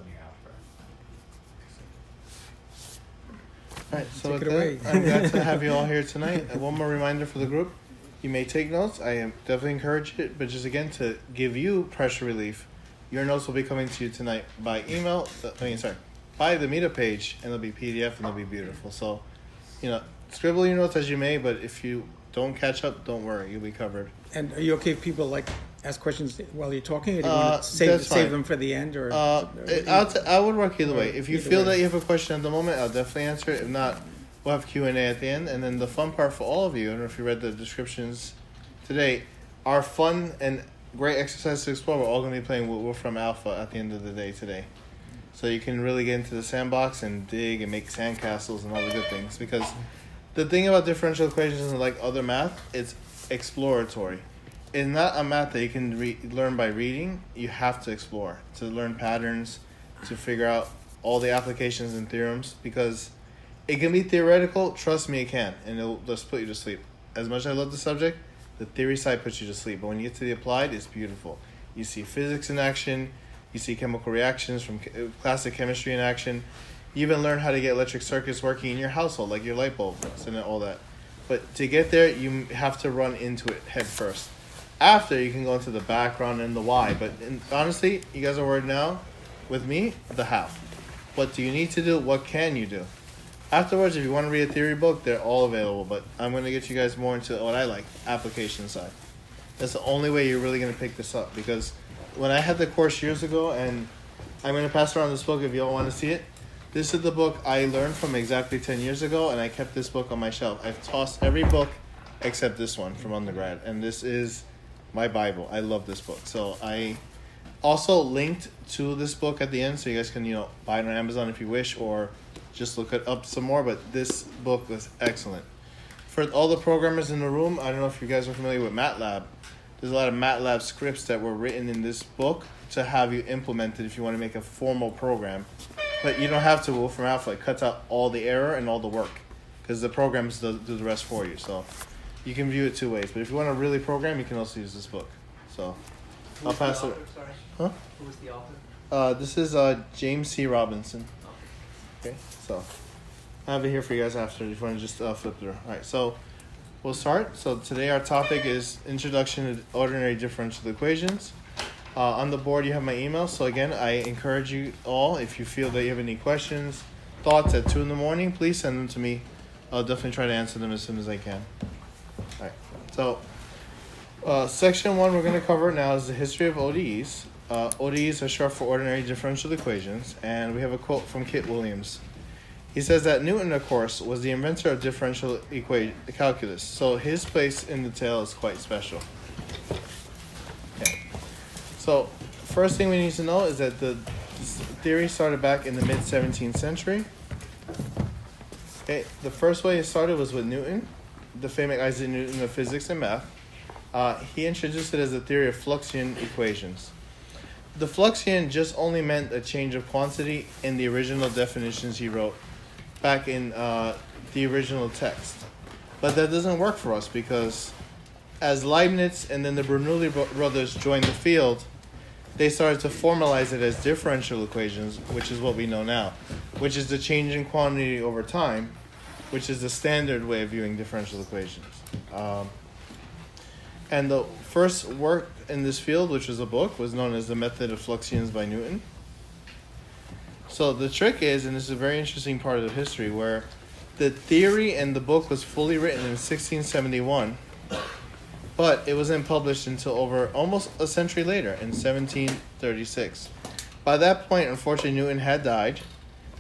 listening after. All right, so Take with it away. that, I'm glad to have you all here tonight. And one more reminder for the group. You may take notes. I am definitely encourage it, but just again to give you pressure relief, your notes will be coming to you tonight by email. By the Meetup page, and they'll be PDF and they'll be beautiful. So, scribble your notes as you may, but if you don't catch up, don't worry, you'll be covered. And are you okay if people ask questions while you're talking, or do you want to That's fine. save them for the end? Or I would work either way. If you Either feel way. that you have a question at the moment, I'll definitely answer it. If not, we'll have Q&A at the end. And then the fun part for all of you, I don't know if you read the descriptions today, our fun and great exercise to explore, we're all going to be playing Wolfram Alpha at the end of the day today. So you can really get into the sandbox and dig and make sandcastles and all the good things. Because the thing about differential equations and like other math, it's exploratory. It's not a math that you can learn by reading. You have to explore to learn patterns, to figure out all the applications and theorems. Because it can be theoretical, trust me, it can, and it'll just put you to sleep. As much as I love the subject, the theory side puts you to sleep. But when you get to the applied, it's beautiful. You see physics in action. You see chemical reactions from classic chemistry in action. You even learn how to get electric circuits working in your household, like your light bulbs and all that. But to get there, you have to run into it head first. After, you can go into the background and the why. But honestly, you guys are worried now, with me, the how. What do you need to do? What can you do? Afterwards, if you want to read a theory book, they're all available. But I'm going to get you guys more into what I like, application side. That's the only way you're really going to pick this up. Because when I had the course years ago, and I'm going to pass around this book if you all want to see it. This is the book I learned from exactly 10 years ago, and I kept this book on my shelf. I've tossed every book except this one from undergrad, and this is my Bible. I love this book. So I also linked to this book at the end, so you guys can, buy it on Amazon if you wish, or just look it up some more. But this book was excellent. For all the programmers in the room, I don't know if you guys are familiar with MATLAB. There's a lot of MATLAB scripts that were written in this book to have you implemented if you want to make a formal program. But you don't have to. Wolfram Alpha, it cuts out all the error and all the work, because the programs do the rest for you. So you can view it two ways. But if you want to really program, you can also use this book. So I'll pass it. Sorry. Huh? Who was the author? This is James C. Robinson. Okay, so I have it here for you guys after if you want to just flip through. All right, so we'll start. So today our topic is Introduction to Ordinary Differential Equations. On the board you have my email. So again, I encourage you all, if you feel that you have any questions, thoughts at 2 a.m, please send them to me. I'll definitely try to answer them as soon as I can. All right, so section 1 we're going to cover now is the history of ODEs. ODEs are short for ordinary differential equations, and we have a quote from Kit Williams. He says that Newton, of course, was the inventor of differential calculus, so his place in the tale is quite special. Okay. So, first thing we need to know is that this theory started back in the mid-17th century. Okay, the first way it started was with Newton, the famous Isaac Newton of physics and math. He introduced it as a theory of Fluxion equations. The Fluxion just only meant a change of quantity in the original definitions he wrote back in the original text. But that doesn't work for us because as Leibniz and then the Bernoulli brothers joined the field, they started to formalize it as differential equations, which is what we know now, which is the change in quantity over time, which is the standard way of viewing differential equations. And the first work in this field, which was a book, was known as The Method of Fluxions by Newton. So the trick is, and this is a very interesting part of the history, where the theory and the book was fully written in 1671, but it wasn't published until over almost a century later, in 1736. By that point, unfortunately, Newton had died,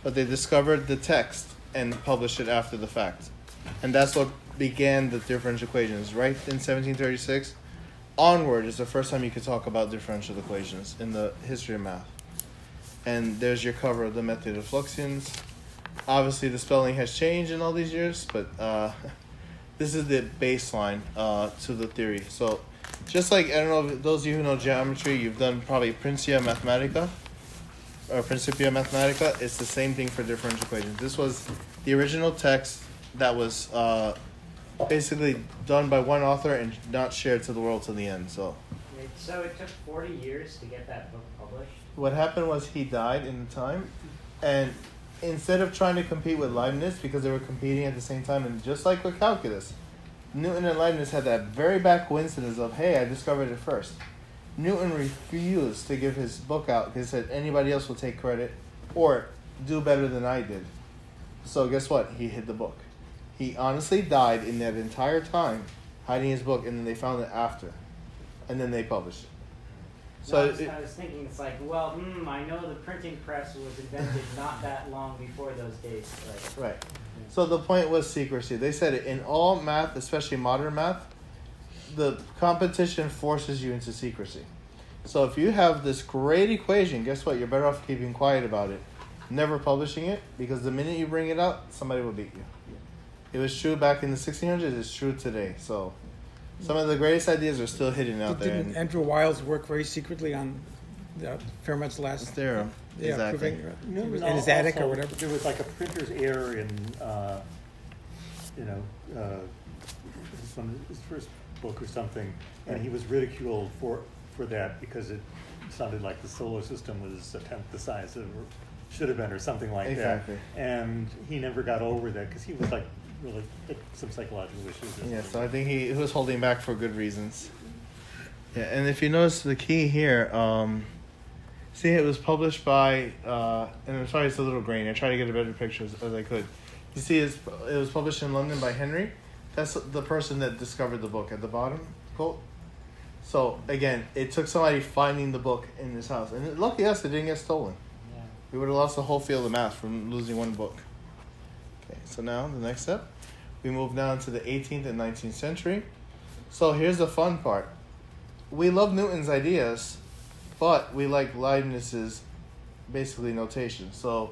but they discovered the text and published it after the fact. And that's what began the differential equations. Right in 1736 onward is the first time you could talk about differential equations in the history of math. And there's your cover of The Method of Fluxions. Obviously the spelling has changed in all these years, but this is the baseline to the theory. So just like, I don't know, if those of you who know geometry, you've done probably Principia Mathematica. It's the same thing for differential equations. This was the original text that was basically done by one author and not shared to the world till the end. So So it took 40 years to get that book published? What happened was he died in the time, and instead of trying to compete with Leibniz, because they were competing at the same time, and just like with calculus, Newton and Leibniz had that very bad coincidence of, hey, I discovered it first. Newton refused to give his book out because he said anybody else will take credit or do better than I did. So guess what? He hid the book. He honestly died in that entire time hiding his book, and then they found it after. And then they published it. So I was thinking, it's like, well, I know the printing press was invented not that long before those days. But, right. So the point was secrecy. They said it in all math, especially modern math, the competition forces you into secrecy. So if you have this great equation, guess what? You're better off keeping quiet about it, never publishing it, because the minute you bring it out, somebody will beat you. It was true back in the 1600s. It's true today. So some of the greatest ideas are still hidden out there. Didn't Andrew Wiles work very secretly on Fermat's last theorem? Exactly. Proving, in his attic or whatever. There was like a printer's error in, his first book or something, and he was ridiculed for that because it sounded like the solar system was a tenth the size of should have been or something like exactly. that. And he never got over that because he was like really some psychological issues. Yeah, so I think he was holding back for good reasons. Yeah, and if you notice the key here, see it was published by, and I'm sorry it's a little grainy, I try to get a better picture as I could. You see it was published in London by Henry. That's the person that discovered the book at the bottom, quote. So again, it took somebody finding the book in his house. And lucky us, it didn't get stolen. yeah. We would have lost the whole field of math from losing one book. Okay, so now the next step. We move down to the 18th and 19th century. So here's the fun part. We love Newton's ideas, but we like Leibniz's basically notation. So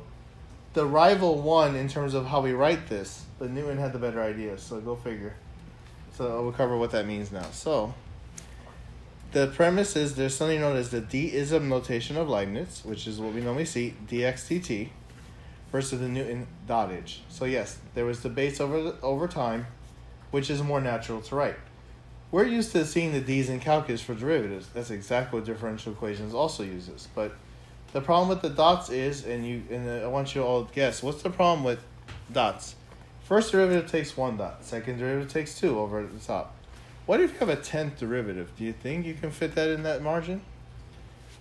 the rival won in terms of how we write this, but Newton had the better ideas. So go figure. So we'll cover what that means now. So the premise is there's something known as the D-ism notation of Leibniz, which is what we normally see, dxdt, versus the Newton dottage. So yes, there was debates over time, which is more natural to write. We're used to seeing the d's in calculus for derivatives. That's exactly what differential equations also uses. But the problem with the dots is, and I want you to all guess, what's the problem with dots? First derivative takes one dot. Second derivative takes two over at the top. What if you have a 10th derivative? Do you think you can fit that in that margin?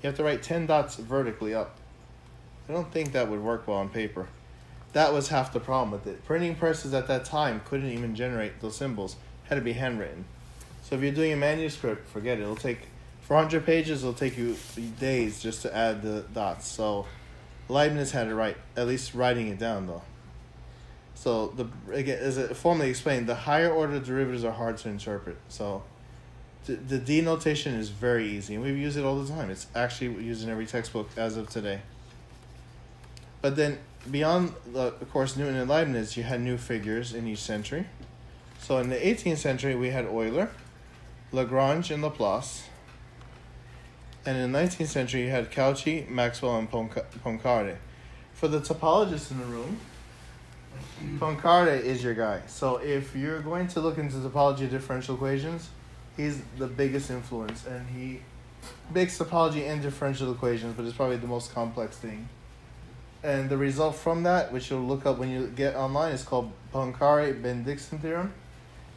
You have to write 10 dots vertically up. I don't think that would work well on paper. That was half the problem with it. Printing presses at that time couldn't even generate those symbols. Had to be handwritten. So if you're doing a manuscript, forget it. It'll take, for 100 pages, it'll take you days just to add the dots. So Leibniz had it right, at least writing it down though. So again, as it formally explained, the higher order derivatives are hard to interpret. So the D notation is very easy, and we use it all the time. It's actually used in every textbook as of today. But then beyond, of course, Newton and Leibniz, you had new figures in each century. So in the 18th century, we had Euler, Lagrange, and Laplace. And in the 19th century, you had Cauchy, Maxwell, and Poincaré. For the topologists in the room, Poincaré is your guy. So if you're going to look into topology of differential equations, he's the biggest influence, and he makes topology and differential equations, but it's probably the most complex thing. And the result from that, which you'll look up when you get online, is called Poincaré-Bendixson theorem.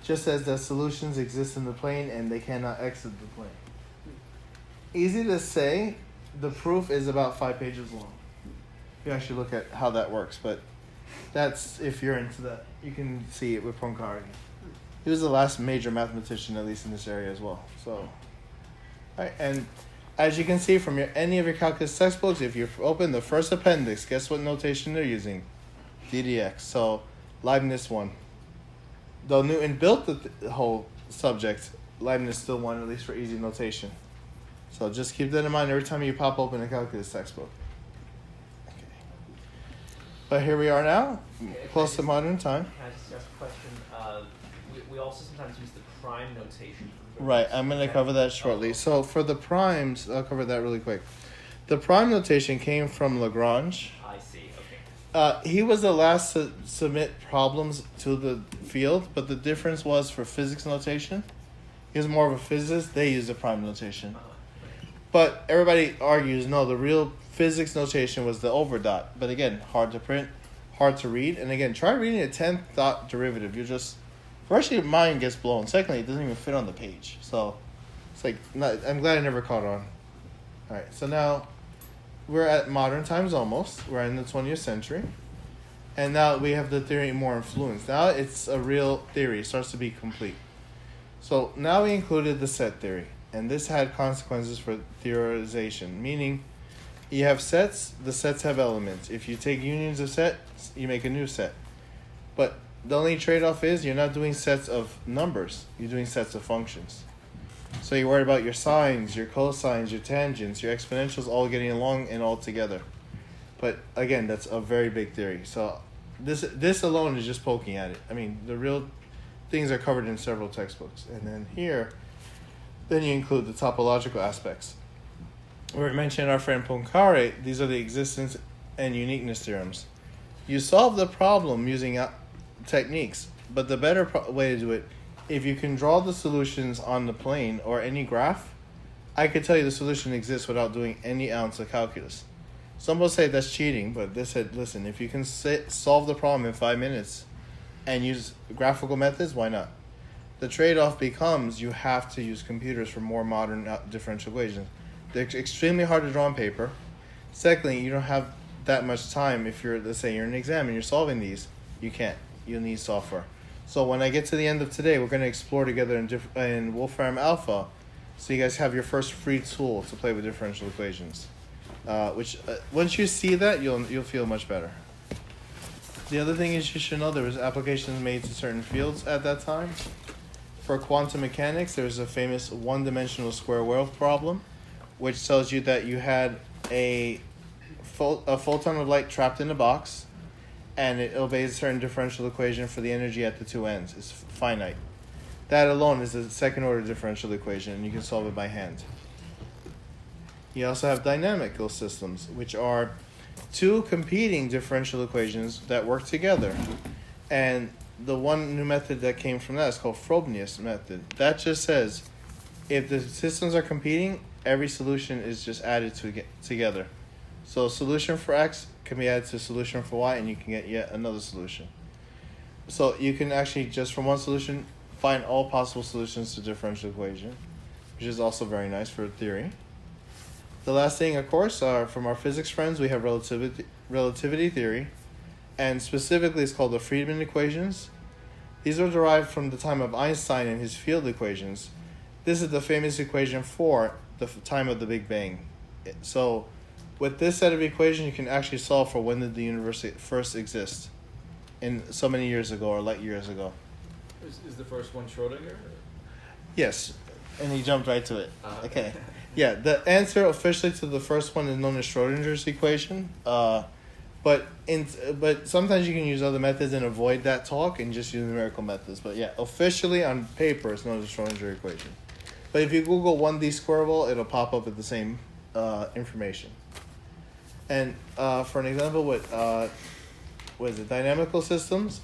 Just says that solutions exist in the plane and they cannot exit the plane. Easy to say, the proof is about 5 pages long. You actually look at how that works, but that's, if you're into that, you can see it with Poincaré. He was the last major mathematician, at least in this area as well. So, right, and as you can see from any of your calculus textbooks, if you open the first appendix, guess what notation they're using? DDX. So Leibniz won. Though Newton built the whole subject, Leibniz still won, at least for easy notation. So just keep that in mind every time you pop open a calculus textbook. Okay. But here we are now, close to modern time. Can I just ask a question? We also sometimes use the prime notation. Right, I'm going to cover that shortly. So for the primes, I'll cover that really quick. The prime notation came from Lagrange. I see, okay. He was the last to submit problems to the field, but the difference was for physics notation. He was more of a physicist. They used the prime notation. But everybody argues, no, the real physics notation was the over dot. But again, hard to print, hard to read. And again, try reading a 10th dot derivative. You just, first your mind gets blown. Secondly, it doesn't even fit on the page. So it's like, I'm glad I never caught on. All right, so now we're at modern times almost. We're in the 20th century. And now we have the theory more influence. Now it's a real theory. It starts to be complete. So now we included the set theory. And this had consequences for theorization, meaning you have sets, the sets have elements. If you take unions of sets, you make a new set. But the only trade-off is you're not doing sets of numbers, you're doing sets of functions. So you're worried about your sines, your cosines, your tangents, your exponentials all getting along and all together. But again, that's a very big theory. So this alone is just poking at it. I mean, the real things are covered in several textbooks. And then here, then you include the topological aspects. We mentioned our friend Poincaré. These are the existence and uniqueness theorems. You solve the problem using techniques, but the better way to do it, if you can draw the solutions on the plane or any graph, I could tell you the solution exists without doing any ounce of calculus. Some will say that's cheating, but they said, listen, if you can solve the problem in 5 minutes and use graphical methods, why not? The trade-off becomes you have to use computers for more modern differential equations. They're extremely hard to draw on paper. Secondly, you don't have that much time. If you're, let's say you're in an exam and you're solving these, you can't. You'll need software. So when I get to the end of today, we're going to explore together in Wolfram Alpha, so you guys have your first free tool to play with differential equations. Which once you see that, you'll feel much better. The other thing is you should know there was applications made to certain fields at that time. For quantum mechanics, there's a famous one-dimensional square wave problem, which tells you that you had a photon of light trapped in a box, and it obeys a certain differential equation for the energy at the two ends. It's finite. That alone is a second-order differential equation, and you can solve it by hand. You also have dynamical systems, which are two competing differential equations that work together. And the one new method that came from that is called Frobenius method. That just says if the systems are competing, every solution is just added together. So solution for X can be added to solution for Y, and you can get yet another solution. So you can actually, just from one solution, find all possible solutions to differential equation, which is also very nice for theory. The last thing, of course, from our physics friends, we have relativity theory, and specifically it's called the Friedmann equations. These are derived from the time of Einstein and his field equations. This is the famous equation for the time of the Big Bang. So with this set of equations, you can actually solve for when did the universe first exist, in so many years ago or light years ago. Is the first one Schrodinger? Yes, and he jumped right to it. Okay. Yeah, the answer officially to the first one is known as Schrodinger's equation. But sometimes you can use other methods and avoid that talk and just use numerical methods. But yeah, officially on paper, it's known as Schrodinger equation. But if you Google 1D squarable, it'll pop up with the same information. And for an example, what is it? Dynamical systems.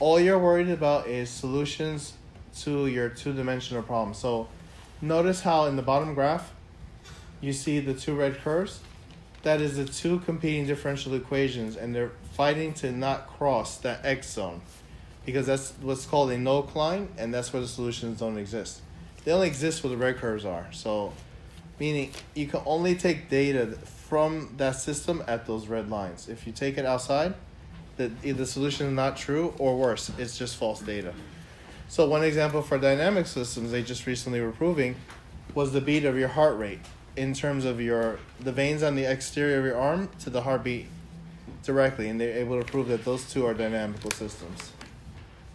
All you're worried about is solutions to your two-dimensional problem. So notice how in the bottom graph, you see the two red curves? That is the two competing differential equations, and they're fighting to not cross that X zone, because that's what's called a null line, and that's where the solutions don't exist. They only exist where the red curves are. So, meaning you can only take data from that system at those red lines. If you take it outside, the solution is not true, or worse, it's just false data. So one example for dynamic systems they just recently were proving was the beat of your heart rate in terms of the veins on the exterior of your arm to the heartbeat directly, and they're able to prove that those two are dynamical systems.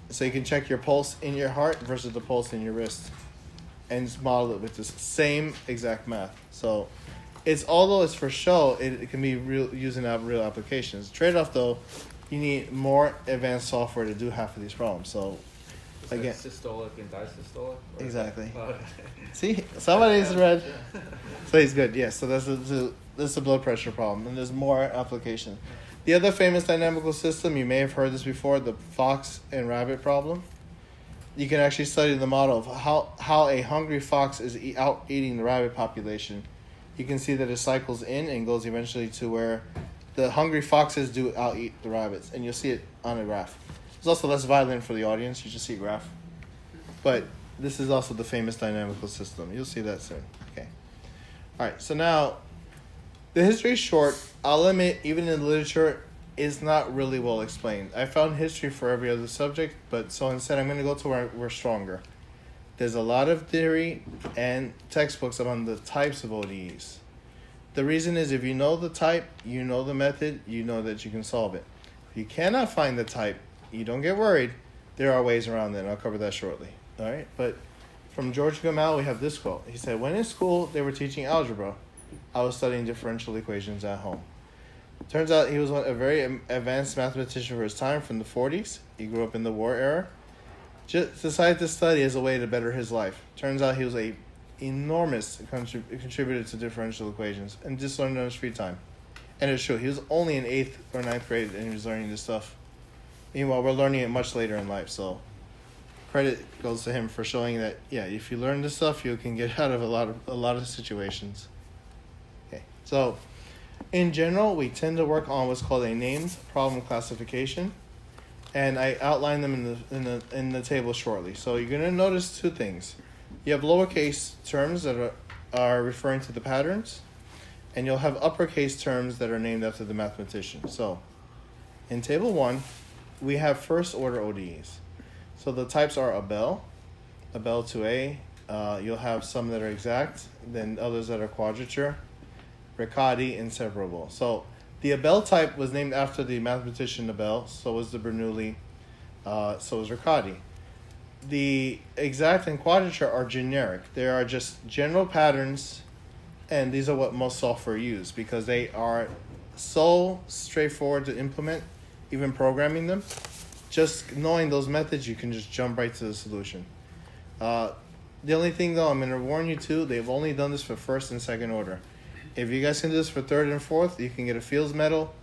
So you can check your pulse in your heart versus the pulse in your wrist and just model it with the same exact math. So although it's for show, it can be using real applications. Trade-off though, you need more advanced software to do half of these problems. So again, systolic and disystolic? Exactly. Oh, okay. See, somebody's read. So he's good. Yes. So that's a blood pressure problem, and there's more application. The other famous dynamical system, you may have heard this before, the fox and rabbit problem. You can actually study the model of how a hungry fox is out eating the rabbit population. you can see that it cycles in and goes eventually to where the hungry foxes do out-eat the rabbits. And you'll see it on a graph. It's also less violent for the audience. You just see a graph. But this is also the famous dynamical system. You'll see that soon. Okay. All right. So now, the history is short. I'll admit, even in the literature, is not really well explained. I found history for every other subject, but so instead I'm going to go to where we're stronger. There's a lot of theory and textbooks on the types of ODEs. The reason is if you know the type, you know the method, you know that you can solve it. If you cannot find the type, you don't get worried. There are ways around it, and I'll cover that shortly. All right? But from George Gamal, we have this quote. He said, when in school they were teaching algebra, I was studying differential equations at home. Turns out he was a very advanced mathematician for his time from the 40s. He grew up in the war era. Just decided to study as a way to better his life. Turns out he was a enormous contributor to differential equations and just learned on his free time. And it's true. He was only in 8th or 9th grade and he was learning this stuff. Meanwhile, we're learning it much later in life. So credit goes to him for showing that, yeah, if you learn this stuff, you can get out of a lot of situations. Okay, so in general, we tend to work on what's called a named problem classification, and I outline them in the table shortly. So you're going to notice two things. You have lowercase terms that are referring to the patterns, and you'll have uppercase terms that are named after the mathematician. So in table 1, we have first order ODEs. So the types are Abel 2A. You'll have some that are exact, then others that are quadrature, Riccati, inseparable. So the Abel type was named after the mathematician Abel, so was the Bernoulli, so was Riccati. The exact and quadrature are generic. They are just general patterns, and these are what most software use because they are so straightforward to implement, even programming them. Just knowing those methods, you can just jump right to the solution. The only thing, though, I'm going to warn you, too, they've only done this for first and second order. If you guys can do this for third and fourth, you can get a Fields Medal,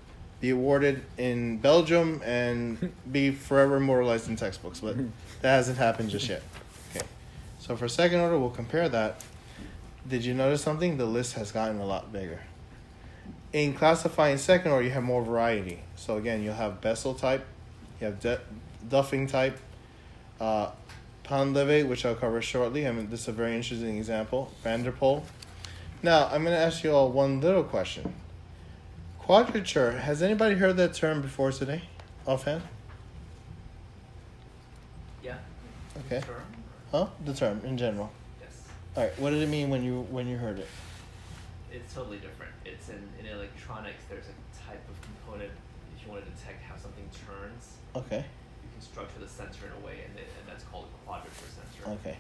be awarded in Belgium, and be forever immortalized in textbooks. But that hasn't happened just yet. Okay. So for second order, we'll compare that. Did you notice something? The list has gotten a lot bigger. In classifying second order, you have more variety. So again, you'll have Bessel type, you have Duffing type, Pond-Levy, which I'll cover shortly. I mean, this is a very interesting example. Van der Pol. Now, I'm going to ask you all one little question. Quadrature, has anybody heard that term before today, offhand? Yeah. Okay. Term? Huh? The term, in general. Yes. All right, what did it mean when you heard it? It's totally different. It's in electronics, there's a type of component, if you want to detect how something turns, Okay. you can structure the sensor in a way, and that's called a quadrature sensor. Okay.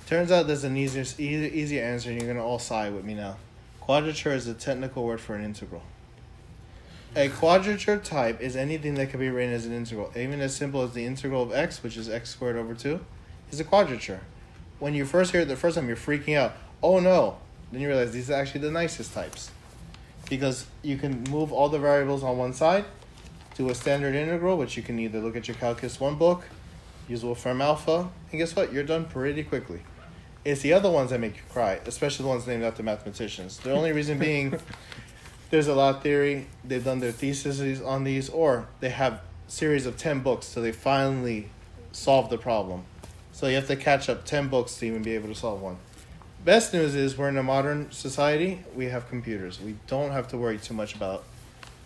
Turns out there's an easier answer, and you're going to all sigh with me now. Quadrature is a technical word for an integral. A quadrature type is anything that can be written as an integral. Even as simple as the integral of x, which is x squared over 2, is a quadrature. When you first hear it the first time, you're freaking out. Oh no. Then you realize these are actually the nicest types. Because you can move all the variables on one side, do a standard integral, which you can either look at your Calculus 1 book, use Wolfram Alpha, and guess what? You're done pretty quickly. It's the other ones that make you cry, especially the ones named after mathematicians. The only reason being, there's a lot of theory, they've done their theses on these, or they have series of 10 books till they finally solve the problem. So you have to catch up 10 books to even be able to solve one. Best news is we're in a modern society, we have computers. We don't have to worry too much about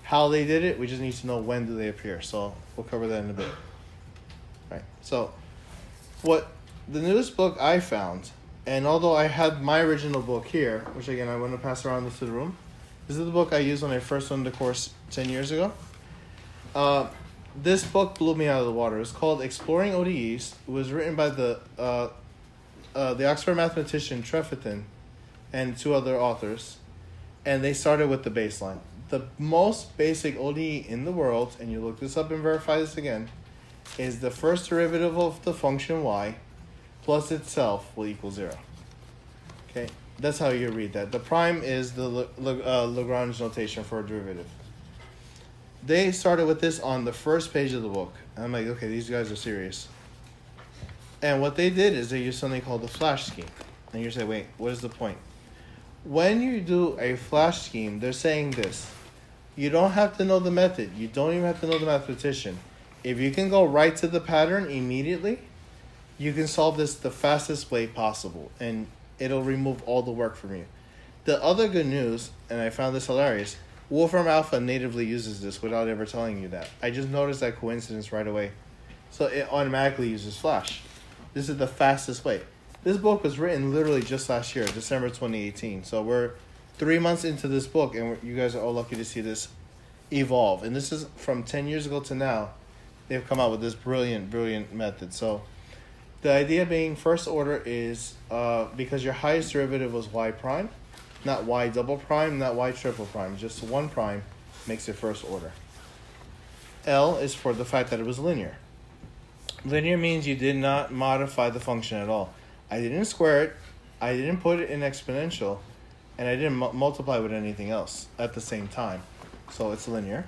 how they did it, we just need to know when do they appear. So we'll cover that in a bit. Right. So what the newest book I found, and although I had my original book here, which again I want to pass around into the room, this is the book I used when I first went to the course 10 years ago. This book blew me out of the water. It's called Exploring ODEs. It was written by the Oxford mathematician Trefethen and 2 other authors, and they started with the baseline. The most basic ODE in the world, and you look this up and verify this again, is the first derivative of the function y plus itself will equal 0. Okay, that's how you read that. The prime is the Lagrange notation for a derivative. They started with this on the first page of the book. And I'm like, okay, these guys are serious. And what they did is they used something called the flash scheme. And you say, wait, what is the point? when you do a flash scheme, they're saying this. You don't have to know the method. You don't even have to know the mathematician. If you can go right to the pattern immediately, you can solve this the fastest way possible, and it'll remove all the work from you. The other good news, and I found this hilarious, Wolfram Alpha natively uses this without ever telling you that. I just noticed that coincidence right away. So it automatically uses Flash. This is the fastest way. This book was written literally just last year, December 2018. So we're 3 months into this book, and you guys are all lucky to see this evolve. And this is from 10 years ago to now. They've come out with this brilliant, brilliant method. So the idea being first order is because your highest derivative was y prime, not y double prime, not y triple prime. Just one prime makes it first order. L is for the fact that it was linear. Linear means you did not modify the function at all. I didn't square it, I didn't put it in exponential, and I didn't multiply with anything else at the same time. So it's linear.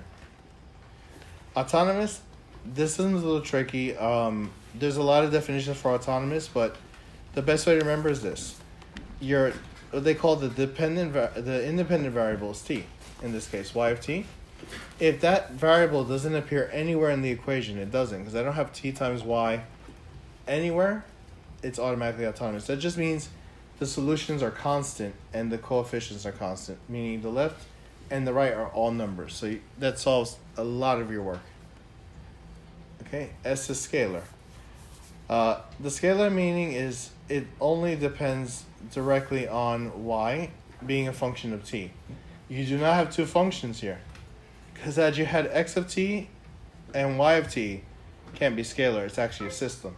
Autonomous, this is a little tricky. There's a lot of definitions for autonomous, but the best way to remember is this. What they call the independent variable is t, in this case, y of t. If that variable doesn't appear anywhere in the equation, it doesn't, because I don't have t times y anywhere, it's automatically autonomous. That just means the solutions are constant and the coefficients are constant, meaning the left and the right are all numbers. So that solves a lot of your work. Okay, S is scalar. The scalar meaning is it only depends directly on y being a function of t. You do not have two functions here, because had you had x of t and y of t, can't be scalar. It's actually a system.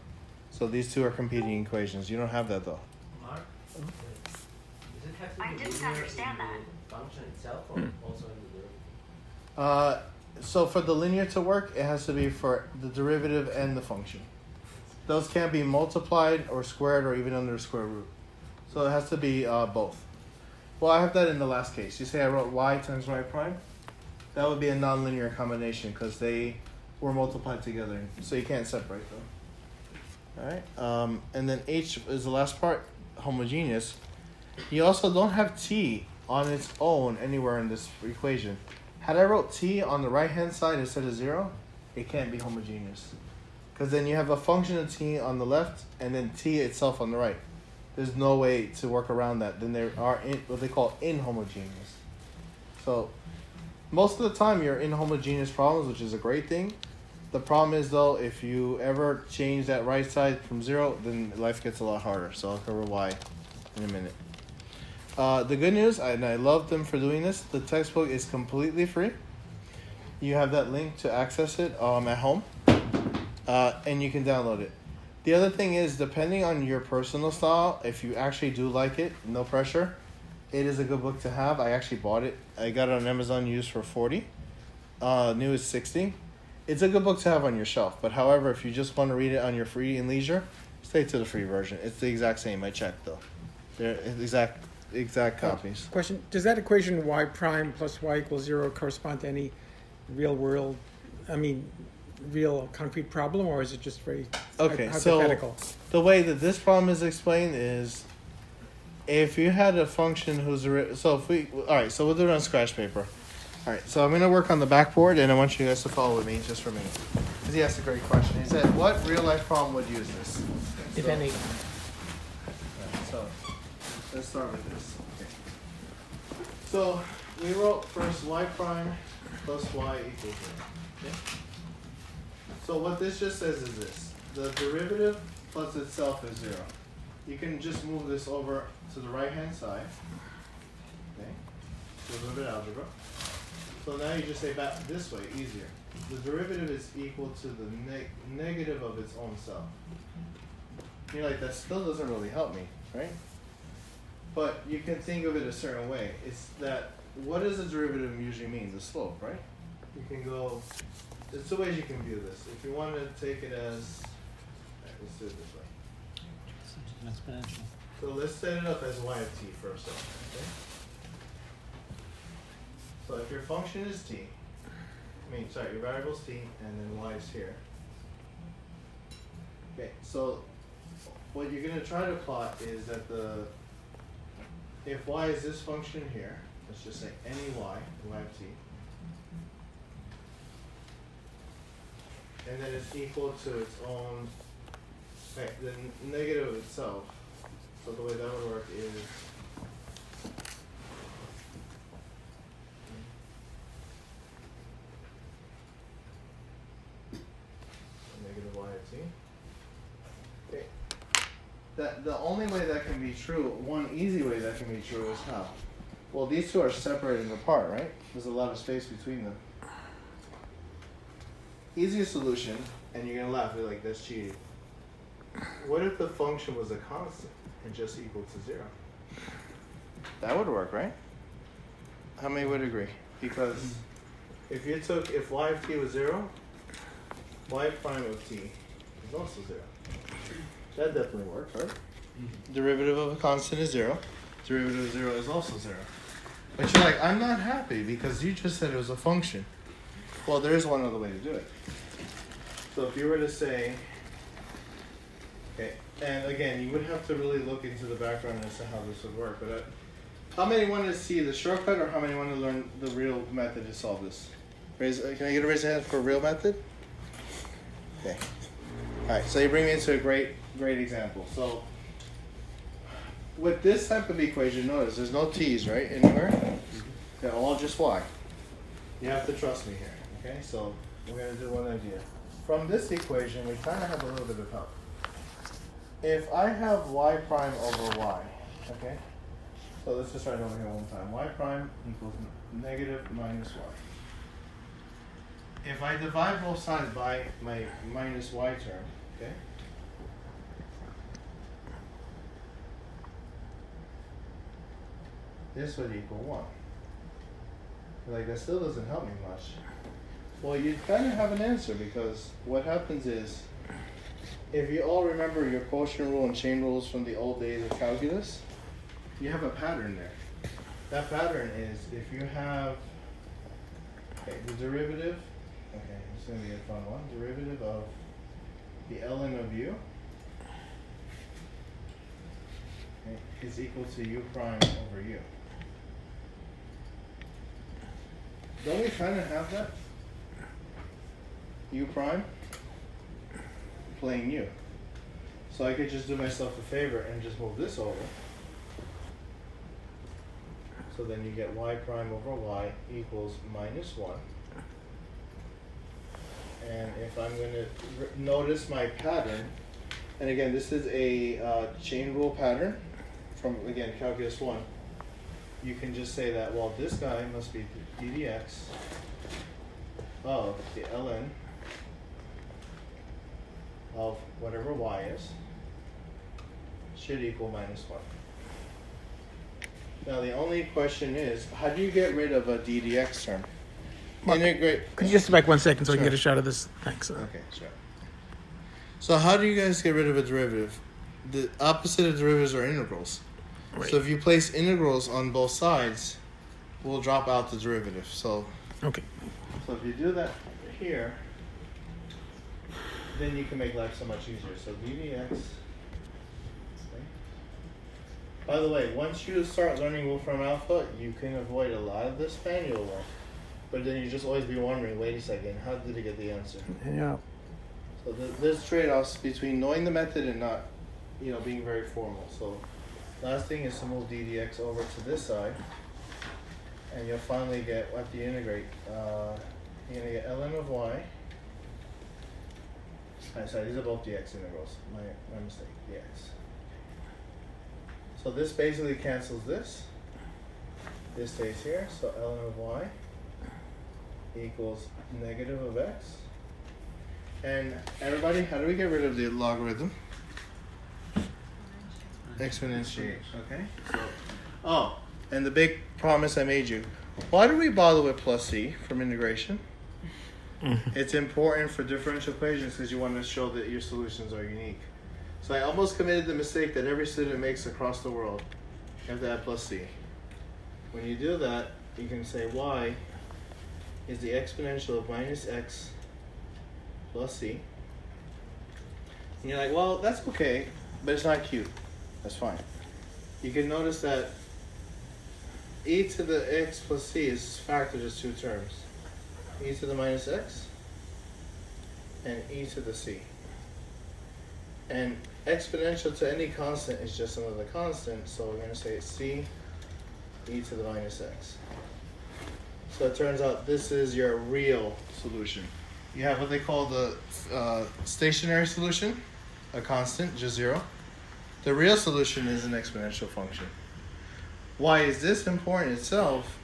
So these two are competing equations. You don't have that though. Mark, does it have to be I didn't linear understand in that. the function itself, or also in the derivative? So for the linear to work, it has to be for the derivative and the function. Those can't be multiplied or squared or even under the square root. So it has to be both. Well, I have that in the last case. You say I wrote y times y prime. That would be a nonlinear combination because they were multiplied together. So you can't separate them. All right. And then H is the last part, homogeneous. You also don't have t on its own anywhere in this equation. Had I wrote t on the right-hand side instead of 0, it can't be homogeneous. Because then you have a function of t on the left and then t itself on the right. There's no way to work around that. Then there are what they call inhomogeneous. So most of the time you're inhomogeneous problems, which is a great thing. The problem is though, if you ever change that right side from 0, then life gets a lot harder. So I'll cover why in a minute. The good news, and I love them for doing this, the textbook is completely free. You have that link to access it at home, and you can download it. The other thing is, depending on your personal style, if you actually do like it, no pressure, it is a good book to have. I actually bought it. I got it on Amazon used for $40. New is $60. It's a good book to have on your shelf. But however, if you just want to read it on your free and leisure, stay to the free version. It's the exact same. I checked though. They're exact copies. Question, does that equation y prime plus y equals 0 correspond to any real concrete problem, or is it just very hypothetical? So the way that this problem is explained is if you had a function whose so we'll do it on scratch paper. All right, so I'm going to work on the backboard, and I want you guys to follow with me just for a minute. Because he asked a great question. He said, what real-life problem would use this? If any. So let's start with this. Okay. So we wrote first y prime plus y equals 0. Okay? So what this just says is this. The derivative plus itself is 0. You can just move this over to the right-hand side. Okay? So a little bit of algebra. So now you just say back this way, easier. The derivative is equal to the negative of its own self. You're like, that still doesn't really help me, right? But you can think of it a certain way. It's that, what does the derivative usually mean? The slope, right? You can go, there's two ways you can view this. If you want to take it as, let's do it this way. Exponential. So let's set it up as y of t first off, okay? So if your function is t, your variable is t, and then y is here. Okay, so what you're going to try to plot is that if y is this function here, let's just say any y of t, and then it's equal to its own, okay, the negative of itself. So the way that would work is negative y of t. Okay. The only way that can be true, one easy way that can be true is how? Well, these two are separated apart, right? There's a lot of space between them. Easiest solution, and you're gonna laugh, you're like, that's cheating. What if the function was a constant and just equal to 0? That would work, right? How many would agree? Because if y of t was 0, y prime of t is also 0. That definitely works, right? Derivative of a constant is 0. Derivative of 0 is also 0. But you're like, I'm not happy because you just said it was a function. Well, there is one other way to do it. So if you were to say, okay, and again, you would have to really look into the background as to how this would work. But how many want to see the shortcut, or how many want to learn the real method to solve this? Can I get a raise hand for a real method? Okay. All right. So you bring me into a great example. So with this type of equation, notice there's no t's, right, anywhere. They're all just y. You have to trust me here. Okay. So we're gonna do one idea. From this equation, we kind of have a little bit of help. If I have y prime over y, okay? So let's just write it over here one time. Y prime equals negative minus y. If I divide both sides by my minus y term, okay? This would equal 1. Like, that still doesn't help me much. Well, you kind of have an answer, because what happens is, if you all remember your quotient rule and chain rules from the old days of calculus, you have a pattern there. That pattern is, if you have the derivative, okay, it's going to be a fun one, derivative of the ln of u, okay, is equal to u prime over u. Don't we kind of have that? U prime playing u. So I could just do myself a favor and just move this over. So then you get y prime over y equals minus 1. And if I'm going to notice my pattern, and again, this is a chain rule pattern from, again, calculus 1. You can just say that, well, this guy must be d dx of the ln of whatever y is should equal minus 1. Now the only question is, how do you get rid of a d dx term? Integrate. Could you just back 1 second so I can Sure. get a shot of this? Thanks. Okay, sure. So how do you guys get rid of a derivative? The opposite of derivatives are integrals. Right. So if you place integrals on both sides, we'll drop out the derivative. So Okay. if you do that here, then you can make life so much easier. So d dx. Okay. By the way, once you start learning Wolfram Alpha, you can avoid a lot of this manual work. But then you just always be wondering, wait a second, how did it get the answer? Yeah. So there's trade-offs between knowing the method and not, being very formal. So last thing is to move d dx over to this side, and you'll finally get, after you integrate, you're going to get ln of y. Sorry, these are both dx integrals. My mistake, dx. So this basically cancels this. This stays here, so ln of y equals negative of x. And everybody, how do we get rid of the logarithm? Exponentiate, okay? So, and the big promise I made you. Why do we bother with plus c from integration? It's important for differential equations because you want to show that your solutions are unique. So I almost committed the mistake that every student makes across the world. You have to add plus c. When you do that, you can say y is the exponential of minus x plus c. And you're like, well, that's okay, but it's not cute. That's fine. You can notice that e to the x plus c is factored as two terms. E to the minus x and e to the c. And exponential to any constant is just another constant, so we're going to say c e to the minus x. So it turns out this is your real solution. You have what they call the stationary solution, a constant, just 0. The real solution is an exponential function. Why is this important itself?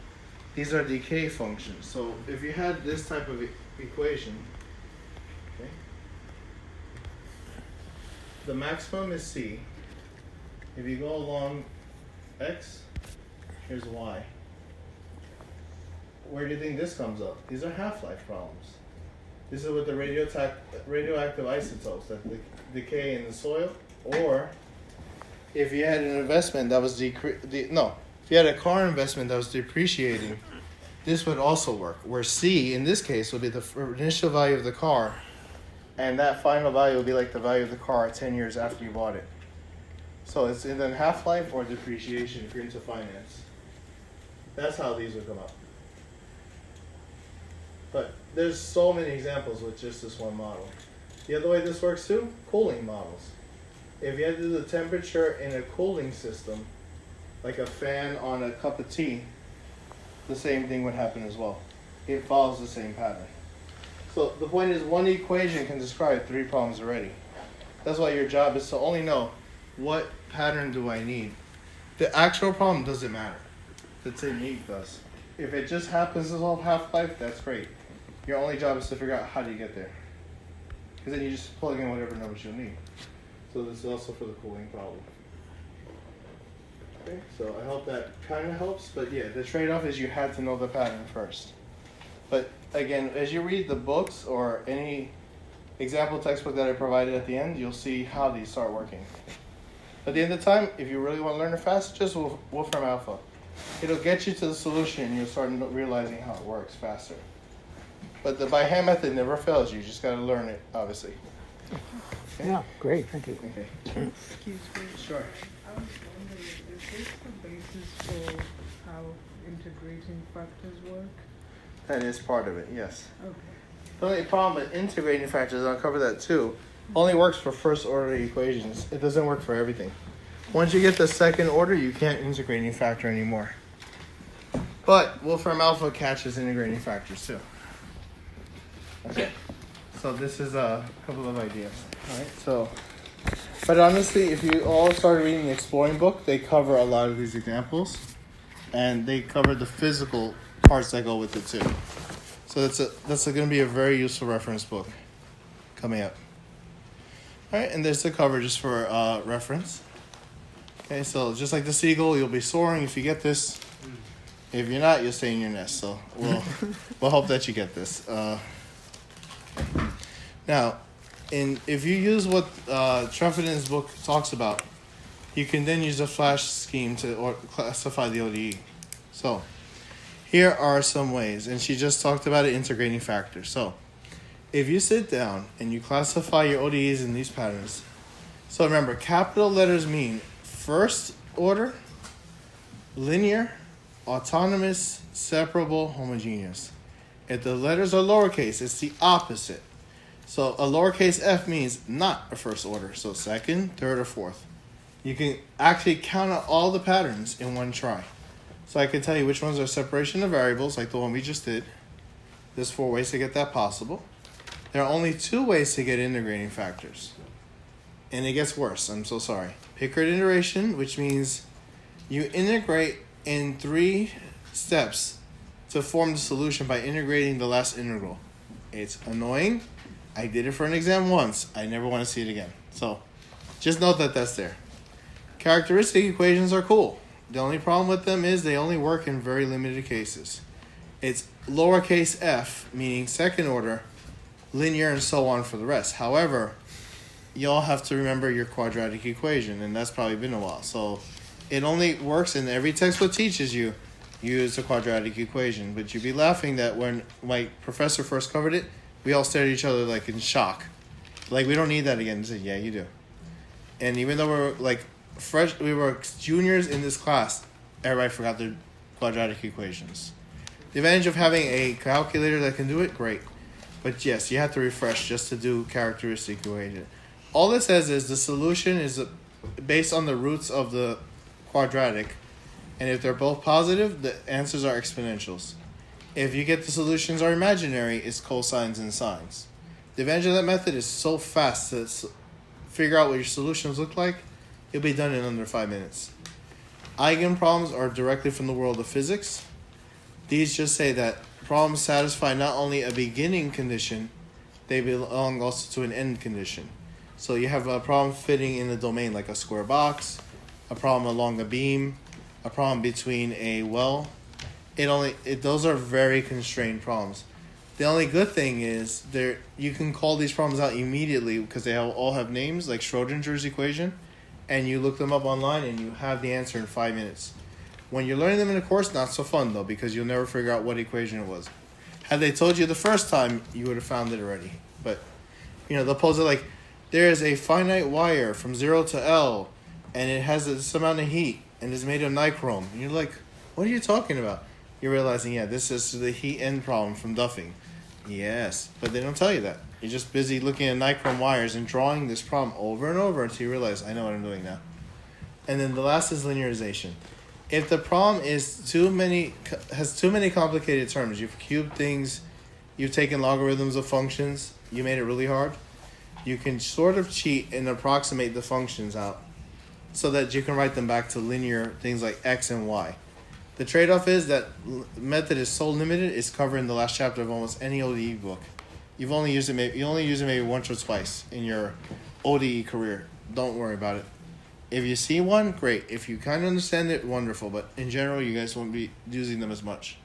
These are decay functions. So if you had this type of equation, okay, the maximum is c. If you go along x, here's y. Where do you think this comes up? These are half-life problems. This is with the radioactive isotopes that decay in the soil, or if you had an investment that was if you had a car investment that was depreciating, this would also work. Where C in this case would be the initial value of the car, and that final value will be like the value of the car 10 years after you bought it. So it's either half-life or depreciation if you're into finance. That's how these would come up. But there's so many examples with just this one model. The other way this works too, cooling models. If you had to do the temperature in a cooling system, like a fan on a cup of tea, the same thing would happen as well. It follows the same pattern. So the point is, one equation can describe 3 problems already. That's why your job is to only know what pattern do I need. The actual problem doesn't matter. The technique does. If it just happens to solve half-life, that's great. Your only job is to figure out how do you get there. Because then you just plug in whatever numbers you'll need. So this is also for the cooling problem. Okay, so I hope that kind of helps. But yeah, the trade-off is you had to know the pattern first. But again, as you read the books or any example textbook that I provided at the end, you'll see how these start working. At the end of the time, if you really want to learn it fast, just Wolfram Alpha. It'll get you to the solution and you'll start realizing how it works faster. But the by hand method never fails you. You just got to learn it, obviously. Okay? Yeah, great, thank you. Okay. Excuse me. Sure. I was wondering, is this the basis for how integrating factors work? That is part of it, yes. Okay. The only problem with integrating factors, I'll cover that too, only works for first order equations. It doesn't work for everything. Once you get the second order, you can't integrate any factor anymore. But Wolfram Alpha catches integrating factors too. Okay. So this is a couple of ideas. All right. So, but honestly, if you all started reading the Exploring book, they cover a lot of these examples, and they cover the physical parts that go with it too. So that's going to be a very useful reference book coming up. All right, and there's the cover just for reference. Okay, so just like the seagull, you'll be soaring if you get this. If you're not, you'll stay in your nest. So we'll hope that you get this. Now, if you use what Trefethen's book talks about, you can then use a flash scheme to classify the ODE. So here are some ways, and she just talked about it, integrating factors. So if you sit down and you classify your ODEs in these patterns, so remember, capital letters mean first order, linear, autonomous, separable, homogeneous. If the letters are lowercase, it's the opposite. So a lowercase f means not a first order, so second, third, or fourth. You can actually count out all the patterns in one try. So I can tell you which ones are separation of variables, like the one we just did. There's 4 ways to get that possible. There are only 2 ways to get integrating factors. And it gets worse, I'm so sorry. Pickard integration, which means you integrate in 3 steps to form the solution by integrating the last integral. It's annoying. I did it for an exam once. I never want to see it again. So just note that that's there. Characteristic equations are cool. The only problem with them is they only work in very limited cases. It's lowercase f, meaning second order, linear, and so on for the rest. However, y'all have to remember your quadratic equation, and that's probably been a while. So it only works, and every textbook teaches you use a quadratic equation. But you'd be laughing that when my professor first covered it, we all stared at each other like in shock. Like, we don't need that again. I said, yeah, you do. And even though we're like we were juniors in this class, everybody forgot their quadratic equations. The advantage of having a calculator that can do it, great. But yes, you have to refresh just to do characteristic equation. All it says is the solution is based on the roots of the quadratic, and if they're both positive, the answers are exponentials. If you get the solutions are imaginary, it's cosines and sines. The advantage of that method is so fast to figure out what your solutions look like, it'll be done in under 5 minutes. Eigenproblems are directly from the world of physics. These just say that problems satisfy not only a beginning condition, they belong also to an end condition. So you have a problem fitting in a domain like a square box, a problem along a beam, a problem between a well. Those are very constrained problems. The only good thing is you can call these problems out immediately because they all have names like Schrodinger's equation, and you look them up online and you have the answer in 5 minutes. When you're learning them in a course, not so fun though, because you'll never figure out what equation it was. Had they told you the first time, you would have found it already. But they'll pose it like, there is a finite wire from 0 to L, and it has this amount of heat, and is made of nichrome. And you're like, what are you talking about? You're realizing, this is the heat end problem from Duffing. Yes, but they don't tell you that. You're just busy looking at nichrome wires and drawing this problem over and over until you realize, I know what I'm doing now. And then the last is linearization. If the problem has too many complicated terms, you've cubed things, you've taken logarithms of functions, you made it really hard, you can sort of cheat and approximate the functions out so that you can write them back to linear things like x and y. The trade-off is that method is so limited, it's covered in the last chapter of almost any ODE book. You only use it maybe once or twice in your ODE career. Don't worry about it. If you see one, great. If you kind of understand it, wonderful. But in general, you guys won't be using them as much.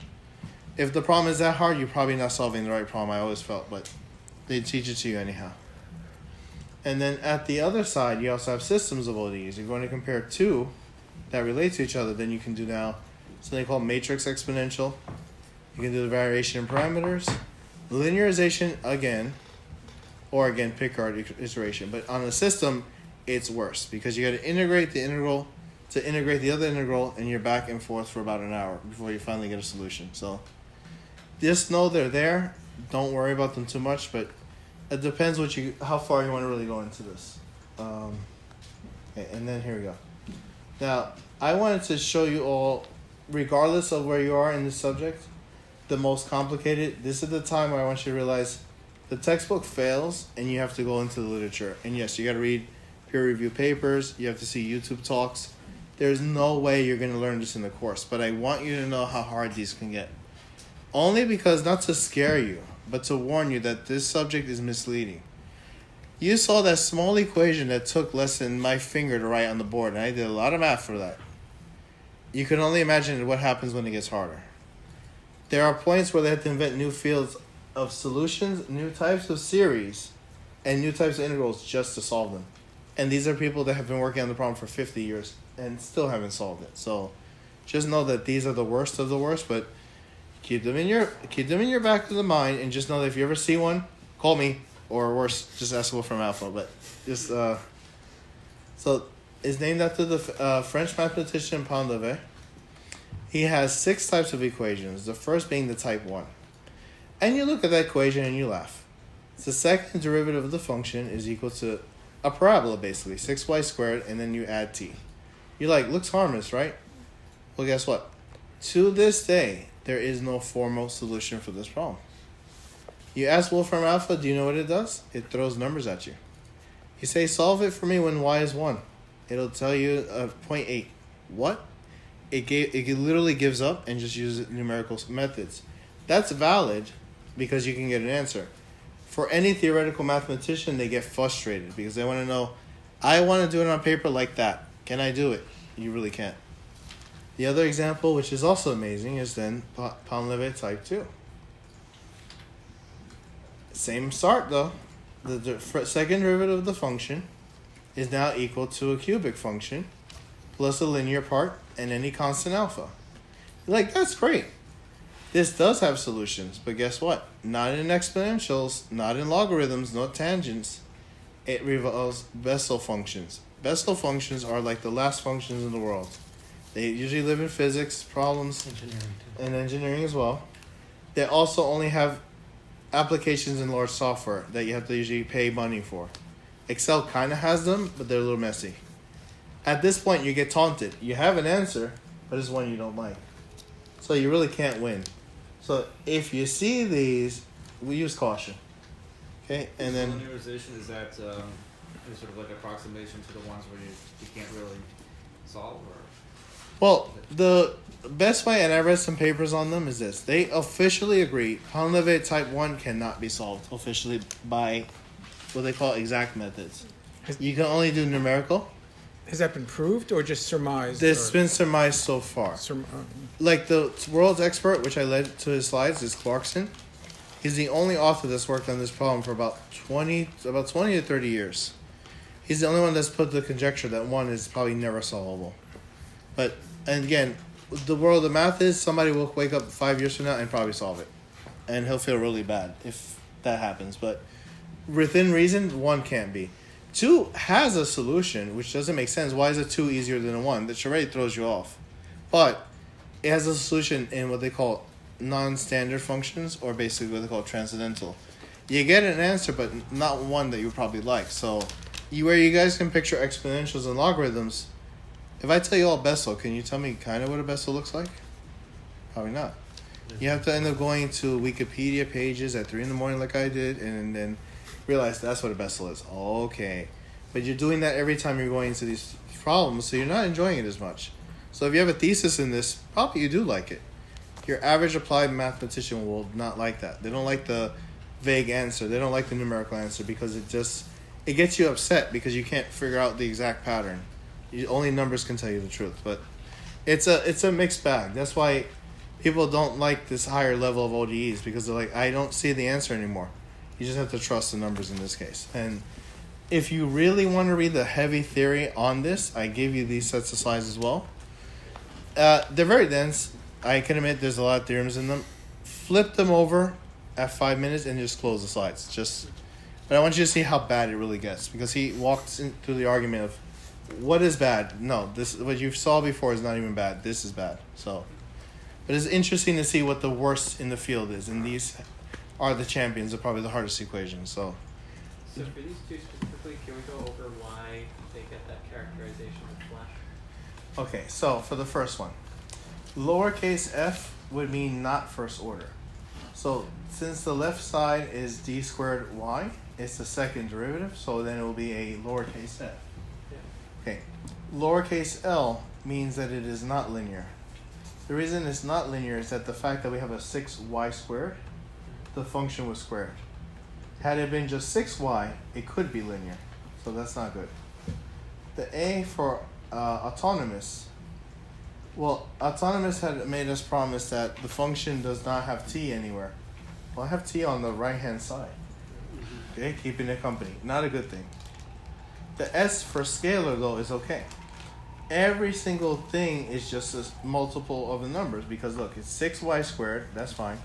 If the problem is that hard, you're probably not solving the right problem, I always felt. But they teach it to you anyhow. And then at the other side, you also have systems of ODEs. You're going to compare two that relate to each other. Then you can do now something called matrix exponential. You can do the variation in parameters. Linearization again, or again, pick our iteration. But on a system, it's worse because you got to integrate the integral to integrate the other integral, and you're back and forth for about an hour before you finally get a solution. So just know they're there. Don't worry about them too much, but it depends how far you want to really go into this. Okay, and then here we go. Now, I wanted to show you all, regardless of where you are in this subject, the most complicated. This is the time where I want you to realize the textbook fails and you have to go into the literature. And yes, you got to read peer-reviewed papers. You have to see YouTube talks. There's no way you're going to learn this in the course, but I want you to know how hard these can get. Only because, not to scare you, but to warn you that this subject is misleading. You saw that small equation that took less than my finger to write on the board, and I did a lot of math for that. You can only imagine what happens when it gets harder. There are points where they have to invent new fields of solutions, new types of series, and new types of integrals just to solve them. And these are people that have been working on the problem for 50 years and still haven't solved it. So just know that these are the worst of the worst, but keep them in your back of the mind, and just know that if you ever see one, call me, or worse, just ask Wolfram Alpha. But just so it's named after the French mathematician Pont-Levé. He has 6 types of equations, the first being the type 1. And you look at that equation and you laugh. The second derivative of the function is equal to a parabola, basically, 6y squared, and then you add t. You're like, looks harmless, right? Well, guess what? To this day, there is no formal solution for this problem. You ask Wolfram Alpha, do you know what it does? It throws numbers at you. You say, solve it for me when y is 1. It'll tell you 0.8. What? It literally gives up and just uses numerical methods. That's valid because you can get an answer. For any theoretical mathematician, they get frustrated because they want to know, I want to do it on paper like that. Can I do it? You really can't. The other example, which is also amazing, is then Pont-Levé type 2. Same start though. The second derivative of the function is now equal to a cubic function plus a linear part and any constant alpha. You're like, that's great. This does have solutions, but guess what? Not in exponentials, not in logarithms, no tangents. It revolves Bessel functions. Bessel functions are like the last functions in the world. They usually live in physics problems Engineering too. and engineering as well. They also only have applications in large software that you have to usually pay money for. Excel kind of has them, but they're a little messy. At this point, you get taunted. You have an answer, but it's one you don't like. So you really can't win. So if you see these, we use caution. Okay, and then linearization, is that is sort of like approximation to the ones where you can't really solve, or well, the best way, and I read some papers on them, is this: they officially agree Pound-Levet type 1 cannot be solved officially by what they call exact methods. You can only do numerical. Has that been proved or just surmised? This or been surmised so far. Like the world's expert, which I led to his slides, is Clarkson. He's the only author that's worked on this problem for about 20 to 30 years. He's the only one that's put the conjecture that 1 is probably never solvable. But, and again, the world of math is somebody will wake up 5 years from now and probably solve it. And he'll feel really bad if that happens. But within reason, 1 can't be. 2 has a solution, which doesn't make sense. Why is a 2 easier than a 1? That already throws you off. But it has a solution in what they call non-standard functions, or basically what they call transcendental. You get an answer, but not one that you probably like. So, where you guys can picture exponentials and logarithms, if I tell you all Bessel, can you tell me kind of what a Bessel looks like? Probably not. You have to end up going to Wikipedia pages at 3 a.m. like I did, and then realize that's what a Bessel is. Okay. But you're doing that every time you're going into these problems, so you're not enjoying it as much. So if you have a thesis in this, probably you do like it. Your average applied mathematician will not like that. They don't like the vague answer. They don't like the numerical answer because it gets you upset because you can't figure out the exact pattern. Only numbers can tell you the truth. But it's a mixed bag. That's why people don't like this higher level of ODEs, because they're like, I don't see the answer anymore. You just have to trust the numbers in this case. And if you really want to read the heavy theory on this, I gave you these sets of slides as well. They're very dense. I can admit there's a lot of theorems in them. Flip them over at 5 minutes and just close the slides. But I want you to see how bad it really gets, because he walks through the argument of what is bad. No, this what you saw before is not even bad. This is bad. So, but it's interesting to see what the worst in the field is, and these are the champions of probably the hardest equations. So for these two specifically, can we go over why they get that characterization of flash? okay, so for the first one, lowercase f would mean not first order. So since the left side is d squared y, it's the second derivative, so then it will be a lowercase f. Yeah. Okay, lowercase l means that it is not linear. The reason it's not linear is that the fact that we have a 6y squared, the function was squared. Had it been just 6y, it could be linear, so that's not good. The a for autonomous. Well, autonomous had made us promise that the function does not have t anywhere. Well, I have t on the right-hand side. Okay, keeping it company. Not a good thing. The s for scalar, though, is okay. Every single thing is just a multiple of the numbers, because look, it's 6y squared, that's fine.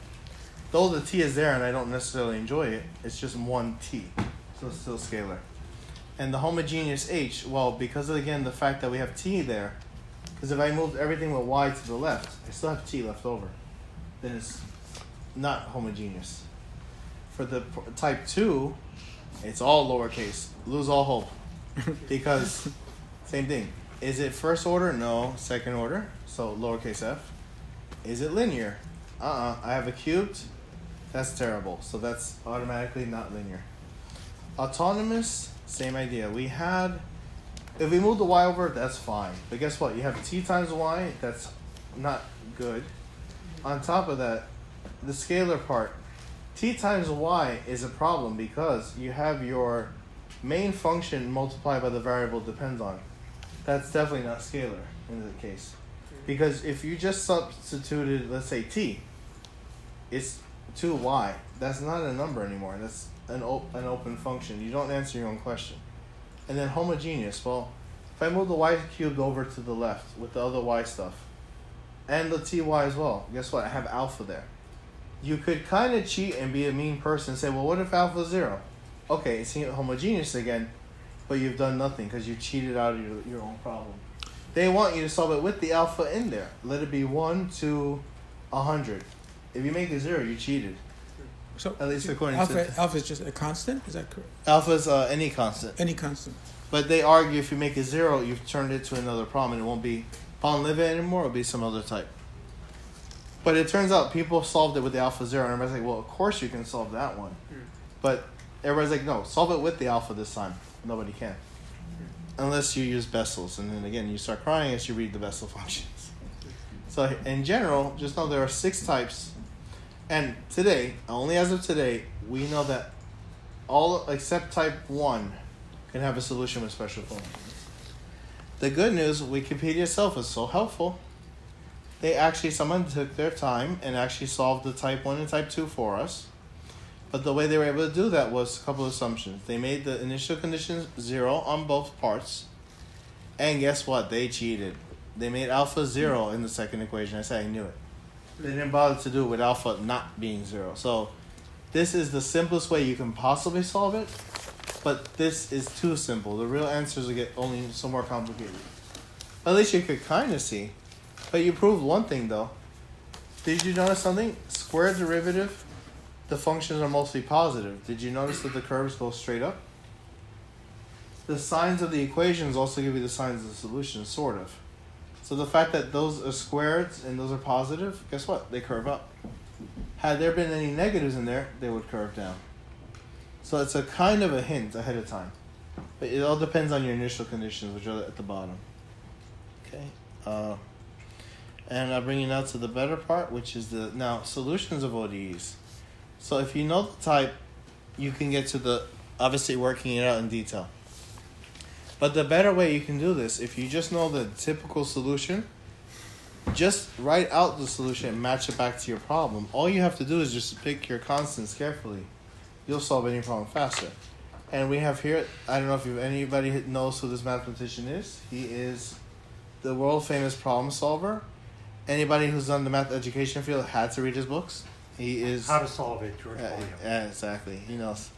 Though the t is there and I don't necessarily enjoy it, it's just 1t, so it's still scalar. And the homogeneous h, well, because of, again, the fact that we have t there, because if I moved everything with y to the left, I still have t left over, then it's not homogeneous. For the type 2, it's all lowercase. Lose all hope. Because, same thing. Is it first order? No. Second order. So lowercase f. Is it linear? I have a cubed. That's terrible. So that's automatically not linear. Autonomous, same idea. If we move the y over, that's fine. But guess what? You have t times y. That's not good. On top of that, the scalar part, t times y is a problem because you have your main function multiplied by the variable it depends on. That's definitely not scalar in the case. Because if you just substituted, let's say t, it's 2y. That's not a number anymore. That's an open function. You don't answer your own question. And then homogeneous. Well, if I move the y cubed over to the left with the other y stuff, and the ty as well, guess what? I have alpha there. You could kind of cheat and be a mean person and say, well, what if alpha is 0? Okay, it's homogeneous again, but you've done nothing because you cheated out of your own problem. They want you to solve it with the alpha in there. Let it be 1 to 100. If you make it 0, you cheated. So At least according alpha, to alpha is just a constant. Is that correct? alpha is any constant. Any constant. But they argue if you make it 0, you've turned it to another problem, and it won't be Paul-Levé anymore. It'll be some other type. But it turns out people solved it with the alpha 0, and everybody's like, well, of course you can solve that one. But everybody's like, no, solve it with the alpha this time. Nobody can. Unless you use Bessel's, and then again, you start crying as you read the Bessel functions. So in general, just know there are 6 types. And today, only as of today, we know that all except type 1 can have a solution with special functions. The good news, Wikipedia itself is so helpful. Someone took their time and actually solved the type 1 and type 2 for us. But the way they were able to do that was a couple of assumptions. They made the initial conditions 0 on both parts. And guess what? They cheated. They made alpha 0 in the second equation. I said I knew it. They didn't bother to do it with alpha not being 0. So this is the simplest way you can possibly solve it. But this is too simple. The real answers will get only so more complicated. At least you could kind of see. But you proved one thing though. Did you notice something? Square derivative, the functions are mostly positive. Did you notice that the curves go straight up? The signs of the equations also give you the signs of the solution, sort of. So the fact that those are squared and those are positive, guess what? They curve up. Had there been any negatives in there, they would curve down. So it's a kind of a hint ahead of time. But it all depends on your initial conditions, which are at the bottom. Okay. And I'll bring you now to the better part, which is the now solutions of ODEs. So if you know the type, you can get to the obviously working it out in detail. But the better way you can do this, if you just know the typical solution, just write out the solution and match it back to your problem. All you have to do is just pick your constants carefully. You'll solve any problem faster. And we have here, I don't know if anybody knows who this mathematician is. He is the world famous problem solver. Anybody who's done the math education field had to read his books. He is How to Solve It, George William. Yeah, exactly. He knows.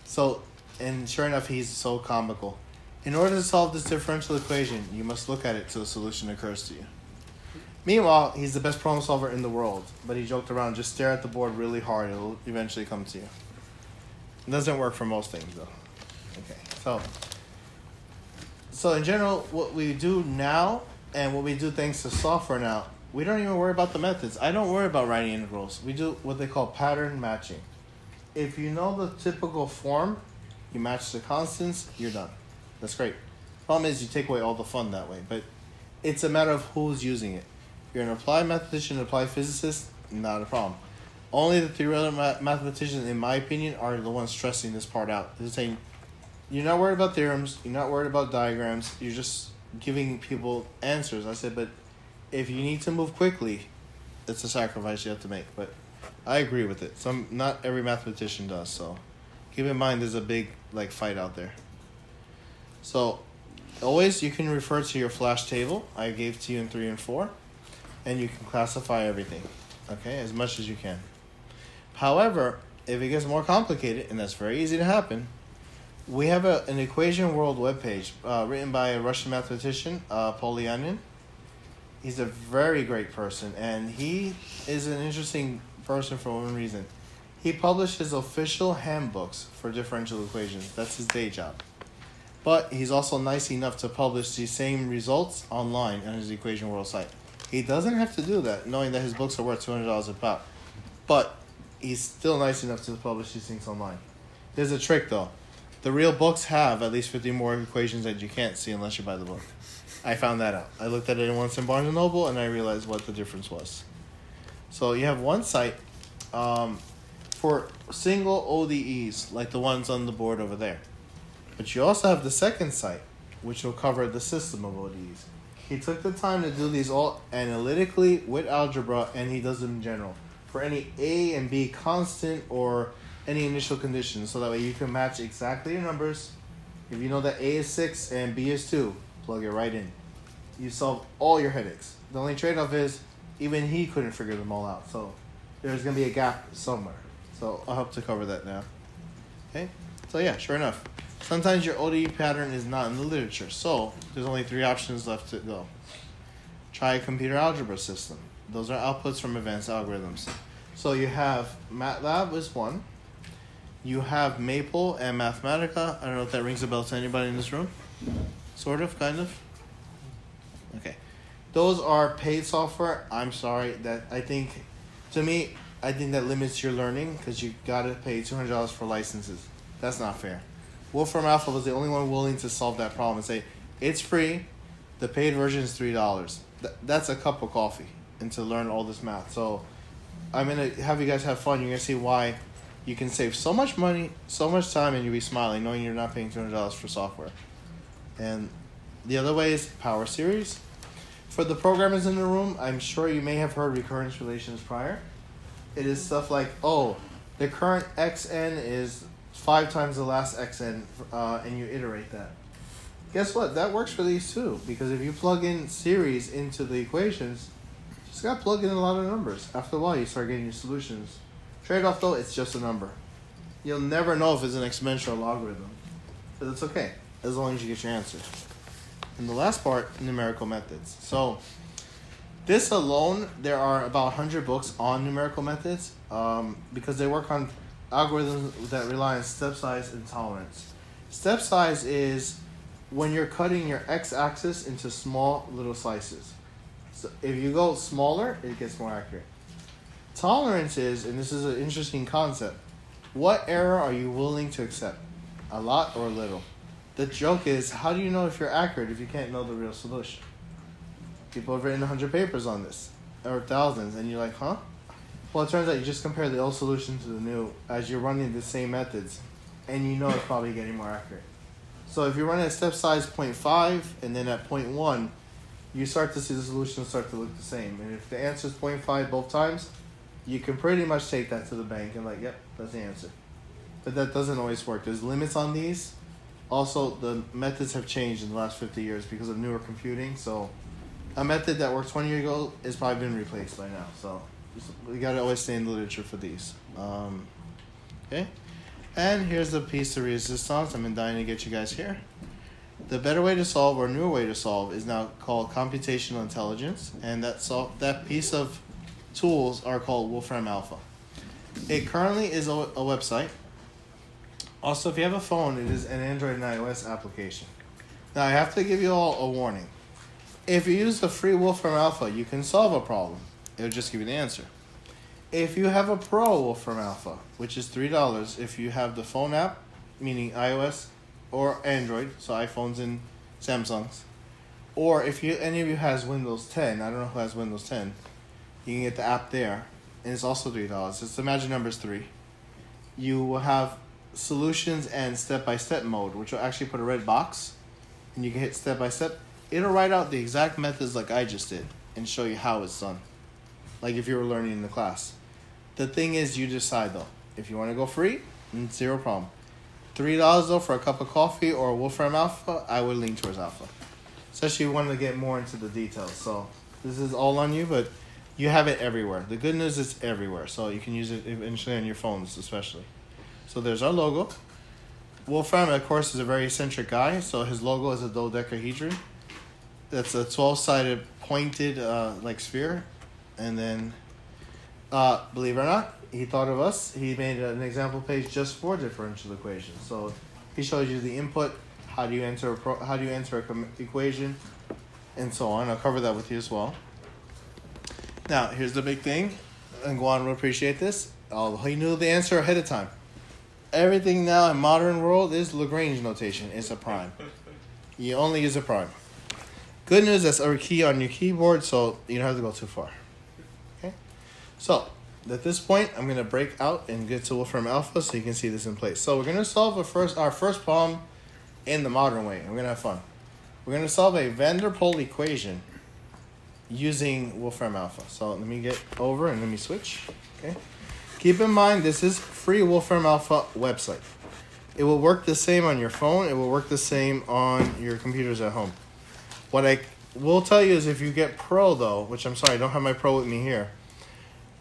So, and sure enough, he's so comical. In order to solve this differential equation, you must look at it till the solution occurs to you. Meanwhile, he's the best problem solver in the world, but he joked around, just stare at the board really hard, it'll eventually come to you. It doesn't work for most things, though. Okay, so in general, what we do now, and what we do thanks to software now, we don't even worry about the methods. I don't worry about writing integrals. We do what they call pattern matching. If you know the typical form, you match the constants, you're done. That's great. Problem is, you take away all the fun that way, but it's a matter of who's using it. If you're an applied mathematician, an applied physicist, not a problem. Only the theoretical mathematicians, in my opinion, are the ones stressing this part out. They're saying, you're not worried about theorems, you're not worried about diagrams, you're just giving people answers. I said, but if you need to move quickly, it's a sacrifice you have to make. But I agree with it. Not every mathematician does, so keep in mind there's a big fight out there. So always you can refer to your flash table I gave to you in 3 and 4, and you can classify everything, okay, as much as you can. However, if it gets more complicated, and that's very easy to happen, we have an Equation World webpage written by a Russian mathematician, Polyanin. He's a very great person, and he is an interesting person for one reason. He publishes official handbooks for differential equations. That's his day job. But he's also nice enough to publish these same results online on his Equation World site. He doesn't have to do that, knowing that his books are worth $200 a pop. But he's still nice enough to publish these things online. There's a trick, though. The real books have at least 50 more equations that you can't see unless you buy the book. I found that out. I looked at it once in Barnes & Noble, and I realized what the difference was. So you have one site for single ODEs, like the ones on the board over there. But you also have the second site, which will cover the system of ODEs. He took the time to do these all analytically with algebra, and he does them in general for any A and B constant or any initial conditions, so that way you can match exactly your numbers. If you know that A is 6 and B is 2, plug it right in. You solve all your headaches. The only trade-off is even he couldn't figure them all out, so there's going to be a gap somewhere. So I'll help to cover that now. Okay? So yeah, sure enough. Sometimes your ODE pattern is not in the literature, so there's only 3 options left to go. Try a computer algebra system. Those are outputs from advanced algorithms. So you have MATLAB is one. You have Maple and Mathematica. I don't know if that rings a bell to anybody in this room. Sort of, kind of. Okay. Those are paid software. I'm sorry that I think that limits your learning because you gotta pay $200 for licenses. That's not fair. Wolfram Alpha was the only one willing to solve that problem and say it's free. The paid version is $3. That's a cup of coffee, and to learn all this math. So I'm gonna have you guys have fun. You're gonna see why you can save so much money, so much time, and you'll be smiling knowing you're not paying $200 for software. And the other way is Power Series. For the programmers in the room, I'm sure you may have heard recurrence relations prior. It is stuff like, oh, the current xn is 5 times the last xn, and you iterate that. Guess what? That works for these too, because if you plug in series into the equations, you just got to plug in a lot of numbers. After a while, you start getting your solutions. Trade-off though, it's just a number. You'll never know if it's an exponential or logarithm, but it's okay as long as you get your answer. And the last part, numerical methods. So this alone, there are about 100 books on numerical methods because they work on algorithms that rely on step size and tolerance. Step size is when you're cutting your x-axis into small little slices. So if you go smaller, it gets more accurate. Tolerance is, and this is an interesting concept, what error are you willing to accept? A lot or a little? The joke is, how do you know if you're accurate if you can't know the real solution? People have written 100 papers on this, or thousands, and you're like, huh? Well, it turns out you just compare the old solution to the new as you're running the same methods, and you know it's probably getting more accurate. So if you're running at step size 0.5, and then at 0.1, you start to see the solutions start to look the same. And if the answer is 0.5 both times, you can pretty much take that to the bank and like, yep, that's the answer. But that doesn't always work. There's limits on these. Also, the methods have changed in the last 50 years because of newer computing. So a method that worked 20 years ago has probably been replaced by now. So we got to always stay in the literature for these. Okay. And here's the piece de resistance. I've been dying to get you guys here. The better way to solve, or newer way to solve, is now called computational intelligence. And that piece of tools are called Wolfram Alpha. It currently is a website. Also, if you have a phone, it is an Android and iOS application. Now, I have to give you all a warning. If you use the free Wolfram Alpha, you can solve a problem. It'll just give you the answer. If you have a Pro Wolfram Alpha, which is $3, if you have the phone app, meaning iOS or Android, so iPhones and Samsungs, or if any of you has Windows 10, I don't know who has Windows 10, you can get the app there, and it's also $3. It's the magic number is 3. You will have solutions and step-by-step mode, which will actually put a red box, and you can hit step-by-step. It'll write out the exact methods like I just did and show you how it's done, like if you were learning in the class. The thing is, you decide though. If you want to go free, zero problem. $3 though for a cup of coffee or a Wolfram Alpha, I would lean towards Alpha, especially if you want to get more into the details. So this is all on you, but you have it everywhere. The good news is everywhere, so you can use it eventually on your phones especially. So there's our logo. Wolfram, of course, is a very eccentric guy, so his logo is a dodecahedron. That's a 12-sided pointed like sphere. And then, believe it or not, he thought of us. He made an example page just for differential equations. So he shows you the input, how do you enter an equation, and so on. I'll cover that with you as well. Now, here's the big thing, and Guan will appreciate this. He knew the answer ahead of time. Everything now in modern world is Lagrange notation. It's a prime. You only use a prime. Good news, that's our key on your keyboard, so you don't have to go too far. Okay? So, at this point, I'm going to break out and get to Wolfram Alpha so you can see this in place. So we're going to solve our first problem in the modern way. We're going to have fun. We're going to solve a van der Pol equation using Wolfram Alpha. So let me get over and let me switch. Okay. Keep in mind, this is free Wolfram Alpha website. It will work the same on your phone. It will work the same on your computers at home. What I will tell you is if you get Pro, though, which I'm sorry, I don't have my Pro with me here,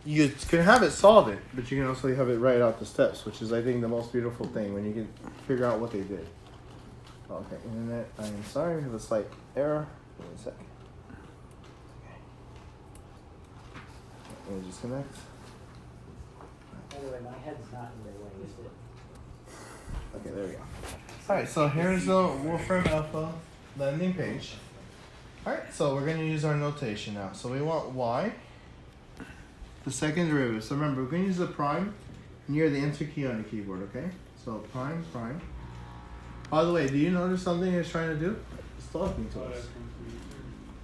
you can have it solve it, but you can also have it write out the steps, which is, I think, the most beautiful thing when you can figure out what they did. Okay, internet. I am sorry, we have a slight error. Give me a sec. Let me just connect. By the way, my head's not in the way, is it? Okay, there we go. Alright, so here's the Wolfram Alpha landing page. Alright, so we're going to use our notation now. So we want y, the second derivative. So remember, we're going to use the prime near the enter key on the keyboard, okay? So prime, prime. By the way, do you notice something it's trying to do? It's talking to us.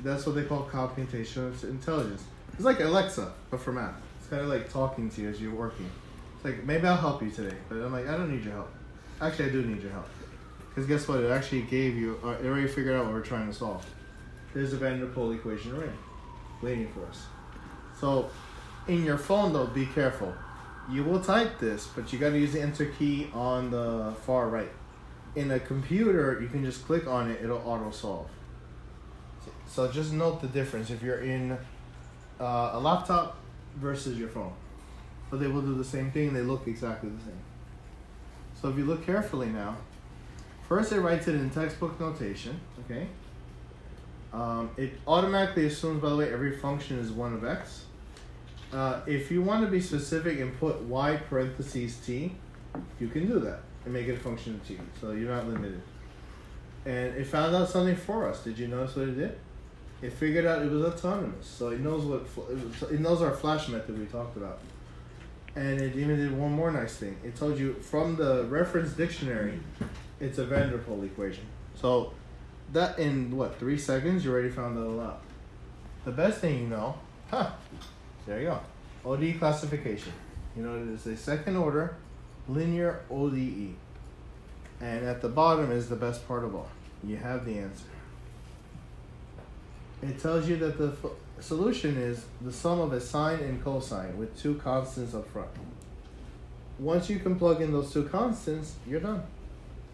That's what they call computational intelligence. It's like Alexa, but for math. It's kind of like talking to you as you're working. It's like, maybe I'll help you today. But I'm like, I don't need your help. Actually, I do need your help. Because guess what? It actually gave you, it already figured out what we're trying to solve. There's a van der Pol equation already, waiting for us. So, in your phone though, be careful. You will type this, but you got to use the enter key on the far right. In a computer, you can just click on it, it'll auto solve. So just note the difference if you're in a laptop versus your phone. But they will do the same thing, they look exactly the same. So if you look carefully now, first it writes it in textbook notation, okay? It automatically assumes, by the way, every function is 1 of x. If you want to be specific and put y parentheses t, you can do that and make it a function of t, so you're not limited. And it found out something for us. Did you notice what it did? It figured out it was autonomous, so it knows it knows our flash method we talked about. And it even did one more nice thing. It told you from the reference dictionary, it's a van der Pol equation. So that in 3 seconds, you already found that all out. The best thing you know, there you go. ODE classification. You know, it is a second order linear ODE. And at the bottom is the best part of all. You have the answer. It tells you that the solution is the sum of a sine and cosine with 2 constants up front. Once you can plug in those 2 constants, you're done.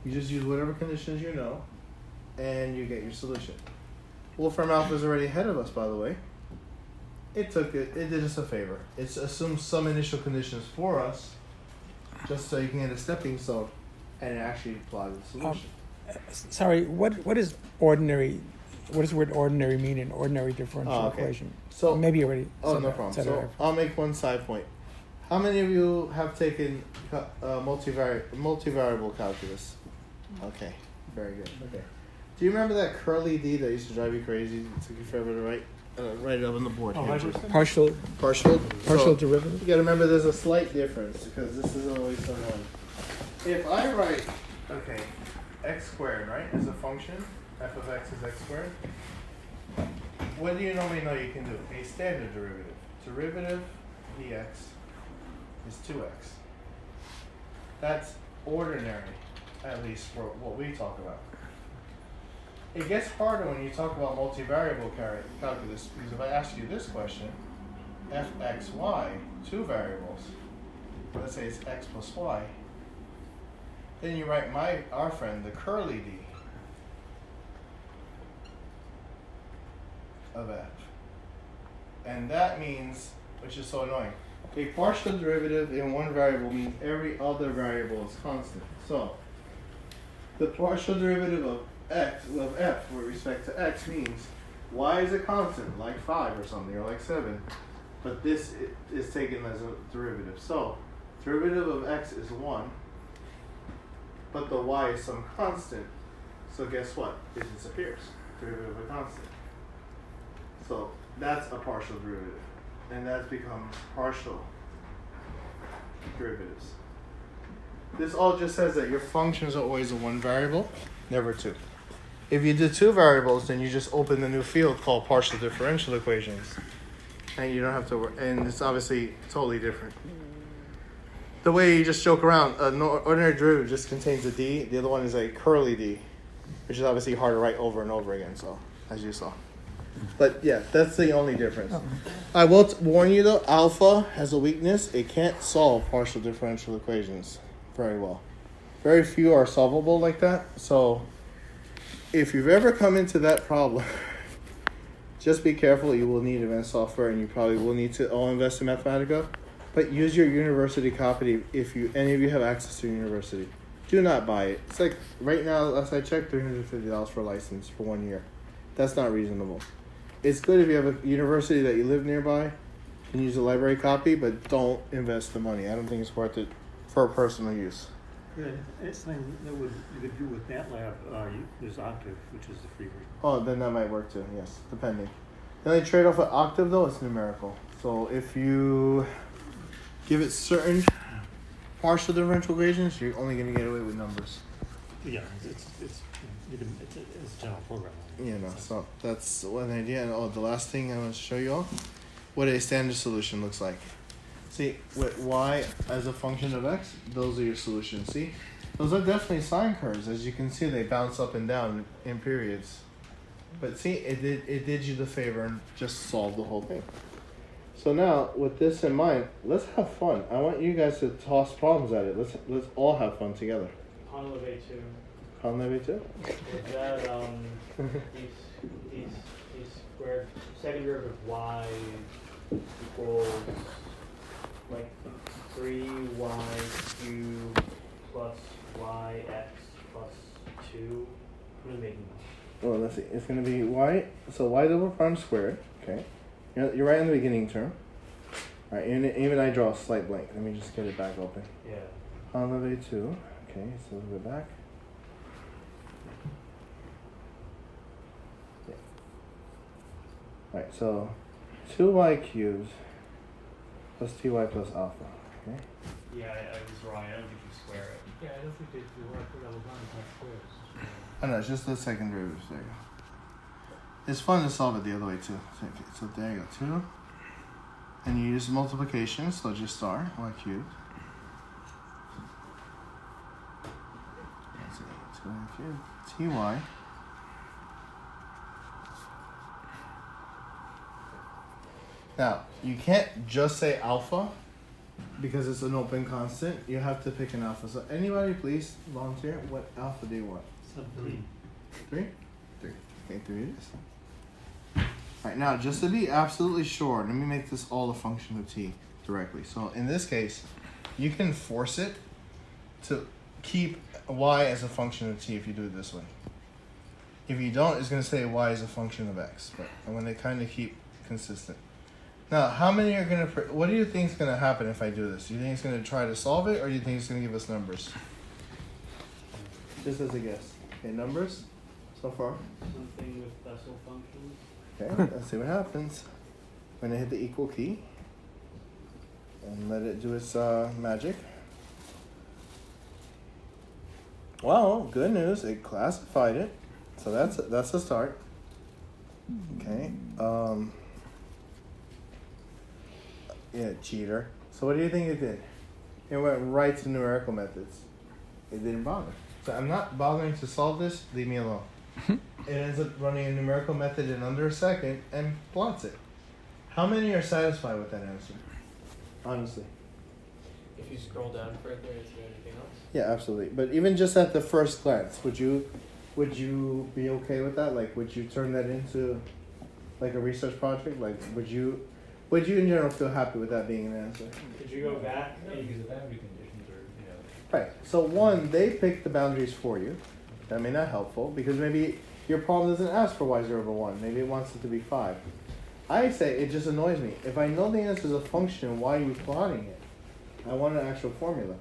You just use whatever conditions you know, and you get your solution. Wolfram Alpha is already ahead of us, by the way. It did us a favor. It assumed some initial conditions for us, just so you can get a stepping stone, and it actually applied the solution. Sorry, what is ordinary? What does the word ordinary mean in ordinary differential equation? So maybe you already. Oh, said no that, problem. said So it. I'll make one side point. How many of you have taken multivariable calculus? Okay, very good. Okay. Do you remember that curly D that used to drive you crazy? It took you forever to write it up on the board. Partial Partial derivative. You gotta remember there's a slight difference because this is always so annoying. If I write, x squared, right, as a function, f of x is x squared, what do you normally know you can do? A standard derivative. Derivative dx is 2x. That's ordinary, at least for what we talk about. It gets harder when you talk about multivariable calculus, because if I ask you this question, fxy, 2 variables, let's say it's x plus y, then you write our friend, the curly D of f. And that means, which is so annoying, a partial derivative in one variable means every other variable is constant. So, the partial derivative of f with respect to x means y is a constant, like 5 or something, or like 7, but this is taken as a derivative. So, derivative of x is 1, but the y is some constant, so guess what? It disappears. Derivative of a constant. So, that's a partial derivative, and that becomes partial derivatives. This all just says that your functions are always a 1 variable, never 2. If you do 2 variables, then you just open a new field called partial differential equations. And you don't have to work, and it's obviously totally different. The way you just joke around, an ordinary derivative just contains a d, the other one is a curly d, which is obviously hard to write over and over again, so, as you saw. But yeah, that's the only difference. I will warn you though, alpha has a weakness. It can't solve partial differential equations very well. Very few are solvable like that, so if you've ever come into that problem, just be careful. You will need advanced software, and you probably will need to all invest in Mathematica. But use your university copy if any of you have access to university. Do not buy it. It's like right now, last I checked, $350 for a license for 1 year. That's not reasonable. It's good if you have a university that you live nearby, can use a library copy, but don't invest the money. I don't think it's worth it for personal use. Yeah, it's something that you could do with MATLAB. There's Octave, which is the free version. Oh, then that might work too. Yes, depending. The only trade-off with Octave though is numerical. So if you give it certain partial differential equations, you're only going to get away with numbers. Yeah, it's a general program. You know, so that's one idea. And the last thing I want to show you all, what a standard solution looks like. See, with y as a function of x, those are your solutions. See, those are definitely sine curves. As you can see, they bounce up and down in periods. But see, it did you the favor and just solved the whole thing. So now, with this in mind, let's have fun. I want you guys to toss problems at it. Let's all have fun together. Conleve 2. Conleve too? Is that these squared second derivative of y equals like 3y cubed plus yx plus 2? What am I making? Well, let's see. It's going to be y. So y double prime squared. Okay. You're right in the beginning term. All right. Even I draw a slight blank. Let me just get it back open. Yeah. Conleve 2. Okay. So a little bit back. Yeah. All right. So 2y cubed plus 2y plus alpha. Okay. Yeah, I was wrong. I don't think you square it. Yeah, I don't think they do work with double bonds like squares. Oh no, it's just the second derivative. There you go. It's fun to solve it the other way too. Okay, so there you go, 2. And you use multiplication, so just y cubed. Let's see, let's go y cubed. Ty. Now, you can't just say alpha because it's an open constant. You have to pick an alpha. So anybody please volunteer. What alpha do you want? Sub 3. 3? 3. Okay, 3 it is. Alright, now just to be absolutely sure, let me make this all a function of t directly. So in this case, you can force it to keep y as a function of t if you do it this way. If you don't, it's going to say y is a function of x. But I'm going to kind of keep consistent. Now, how many are going to... What do you think is going to happen if I do this? Do you think it's going to try to solve it, or do you think it's going to give us numbers? Just as a guess. Okay, numbers so far? Something with Bessel functions. Okay, let's see what happens. I'm going to hit the equal key and let it do its magic. Well, good news. It classified it. So that's a start. Okay. Yeah, cheater. So what do you think it did? It went right to numerical methods. It didn't bother. So I'm not bothering to solve this. Leave me alone. It ends up running a numerical method in under a second and plots it. How many are satisfied with that answer? Honestly. If you scroll down further, is there anything else? Yeah, absolutely. But even just at the first glance, would you be okay with that? Like, would you turn that into like a research project? Like, would you in general feel happy with that being an answer? Could you go back? Because the boundary conditions are, Right. So one, they pick the boundaries for you. That may not helpful because maybe your problem doesn't ask for y0 over 1. Maybe it wants it to be 5. I say it just annoys me. If I know the answer is a function, why are you plotting it? I want an actual formula.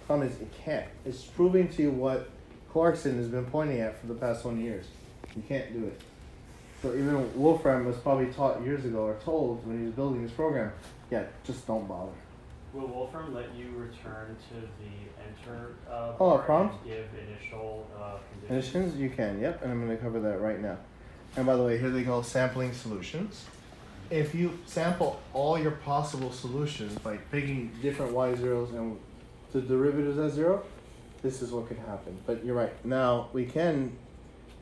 Problem is, it can't. It's proving to you what Clarkson has been pointing at for the past 20 years. You can't do it. So even Wolfram was probably taught years ago or told when he was building his program, yeah, just don't bother. Will Wolfram let you return to the enter prompt? and give initial conditions? Conditions, you can, yep, and I'm going to cover that right now. And by the way, here they go, sampling solutions. If you sample all your possible solutions by picking different y0s and the derivatives as 0, this is what could happen. But you're right. Now, we can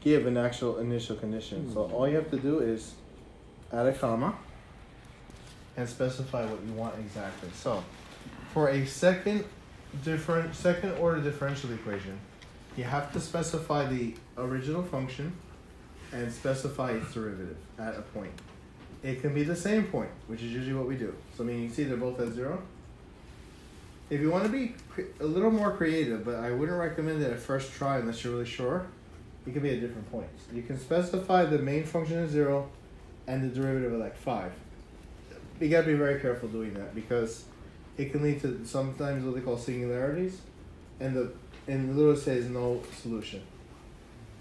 give an actual initial condition. So all you have to do is add a comma and specify what you want exactly. So for a second order differential equation, you have to specify the original function and specify its derivative at a point. It can be the same point, which is usually what we do. So meaning, see, they're both at 0. If you want to be a little more creative, but I wouldn't recommend it at first try unless you're really sure, it can be at different points. You can specify the main function as 0 and the derivative of like 5. You gotta be very careful doing that because it can lead to sometimes what they call singularities, and the literally says no solution.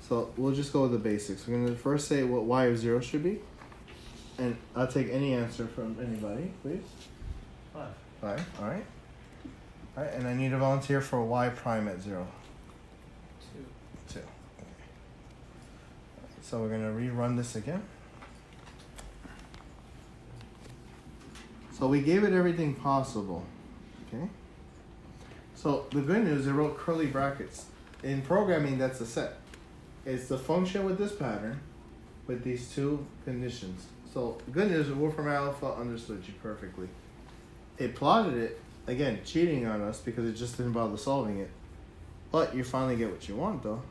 So we'll just go with the basics. We're gonna first say what y of 0 should be, and I'll take any answer from anybody, please. 5. 5. All right. All right, and I need a volunteer for y prime at 0. 2. Okay. So we're gonna rerun this again. So we gave it everything possible, okay? So the good news, I wrote curly brackets. In programming, that's a set. It's the function with this pattern, with these two conditions. So the good news, Wolfram Alpha understood you perfectly. It plotted it, again, cheating on us because it just didn't bother solving it. But you finally get what you want, though,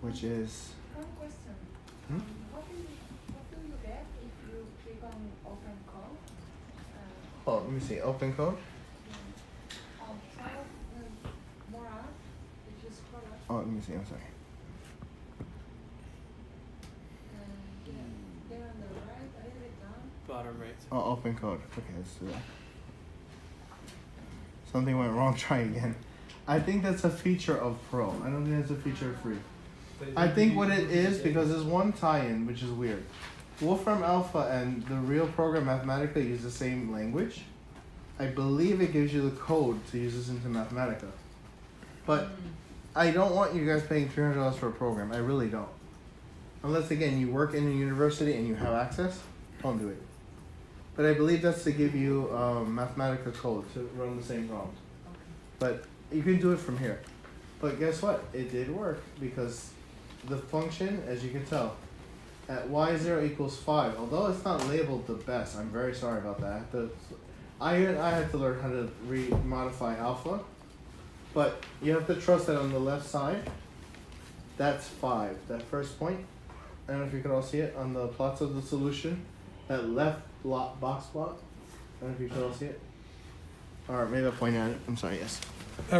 which is... One question. Hmm? What do you get if you click on open code? Oh, let me see. Open code? Try more up. If you scroll up. Oh, let me see. I'm sorry. There on the right, a little bit down. Bottom right. Oh, open code. Okay, let's do that. Something went wrong. Try again. I think that's a feature of Pro. I don't think that's a feature of Free. I think what it is, because there's one tie-in, which is weird. Wolfram Alpha and the real program Mathematica use the same language. I believe it gives you the code to use this into Mathematica. But I don't want you guys paying $300 for a program. I really don't. Unless, again, you work in a university and you have access, don't do it. But I believe that's to give you Mathematica code to run the same ROMs. But you can do it from here. But guess what? It did work because the function, as you can tell, at y0 equals 5, although it's not labeled the best, I'm very sorry about that. I had to learn how to modify alpha. But you have to trust that on the left side, that's 5. That first point, I don't know if you can all see it on the plots of the solution. That left box plot, I don't know if you can all see it. Or maybe I'll point at it. I'm sorry, yes.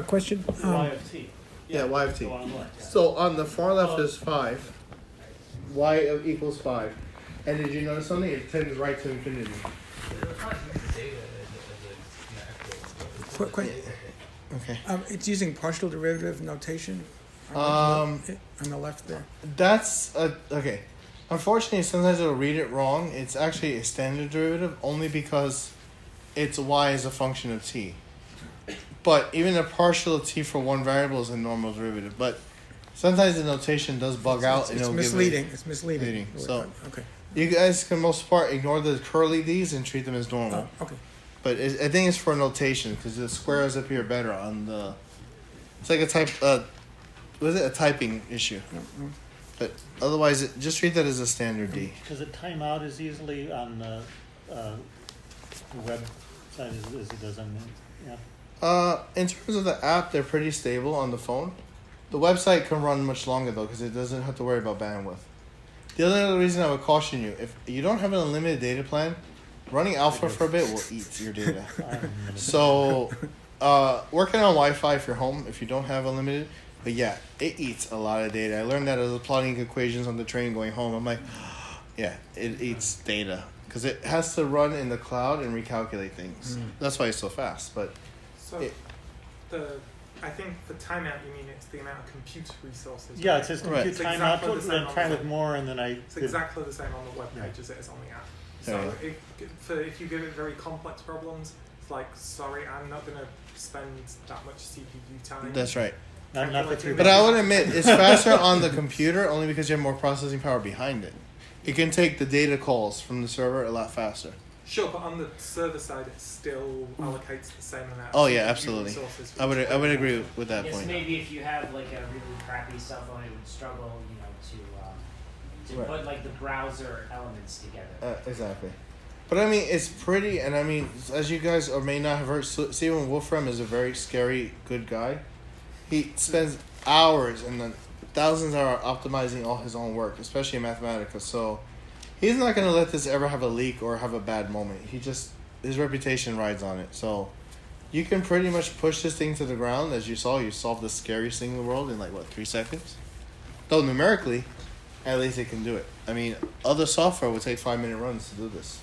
Question. Y of t. Yeah, y of t. So on the left, yeah. So on the far left is 5. Y of equals 5. And did you notice something? It tends right to infinity. Okay. It's using partial derivative notation. Um, On the left there. That's okay. Unfortunately, sometimes it'll read it wrong. It's actually a standard derivative only because it's y as a function of t. But even a partial of t for one variable is a normal derivative. But sometimes the notation does bug out and It's it'll misleading. give it. It's misleading. So Okay. you guys, for the most part, ignore the curly d's and treat them as normal. Oh, okay. But I think it's for notation because the squares appear better on the. It's like a type. Was it a typing issue? Mm-hmm. But otherwise, just treat that as a standard D. Does it time out as easily on the website as it does on the app? In terms of the app, they're pretty stable on the phone. The website can run much longer though because it doesn't have to worry about bandwidth. The other reason I would caution you, if you don't have an unlimited data plan, running alpha for a bit will eat your data. So, working on Wi-Fi if you're home, if you don't have unlimited, but yeah, it eats a lot of data. I learned that as I was plotting equations on the train going home. I'm like, yeah, it eats data because it has to run in the cloud and recalculate things. That's why it's so fast. But so I think the timeout, you mean it's the amount of compute resources. Yeah, right? it says Right. compute It's timeout, exactly the same on try the with more, and then I It's did- exactly the same on the web page Yeah. as it is on the app. Yeah. So if you give it very complex problems, it's like, sorry, I'm not going to spend that much CPU time. that's right. not the three. But I would admit it's faster on the computer only because you have more processing power behind it. It can take the data calls from the server a lot faster. Sure, but on the server side, it still allocates the same amount. Oh of yeah, CPU absolutely. resources for I would each agree program. with that Yes, point. maybe if you have like a really crappy cell phone, it would struggle, to Right. put like the browser elements together. Exactly. But I mean, it's pretty, and I mean, as you guys or may not have heard, Steven Wolfram is a very scary, good guy. He spends hours and then thousands of hours optimizing all his own work, especially in Mathematica. So he's not going to let this ever have a leak or have a bad moment. His reputation rides on it. So You can pretty much push this thing to the ground. As you saw, you solved the scariest thing in the world in like, what, 3 seconds? Though numerically, at least it can do it. I mean, other software would take 5-minute runs to do this.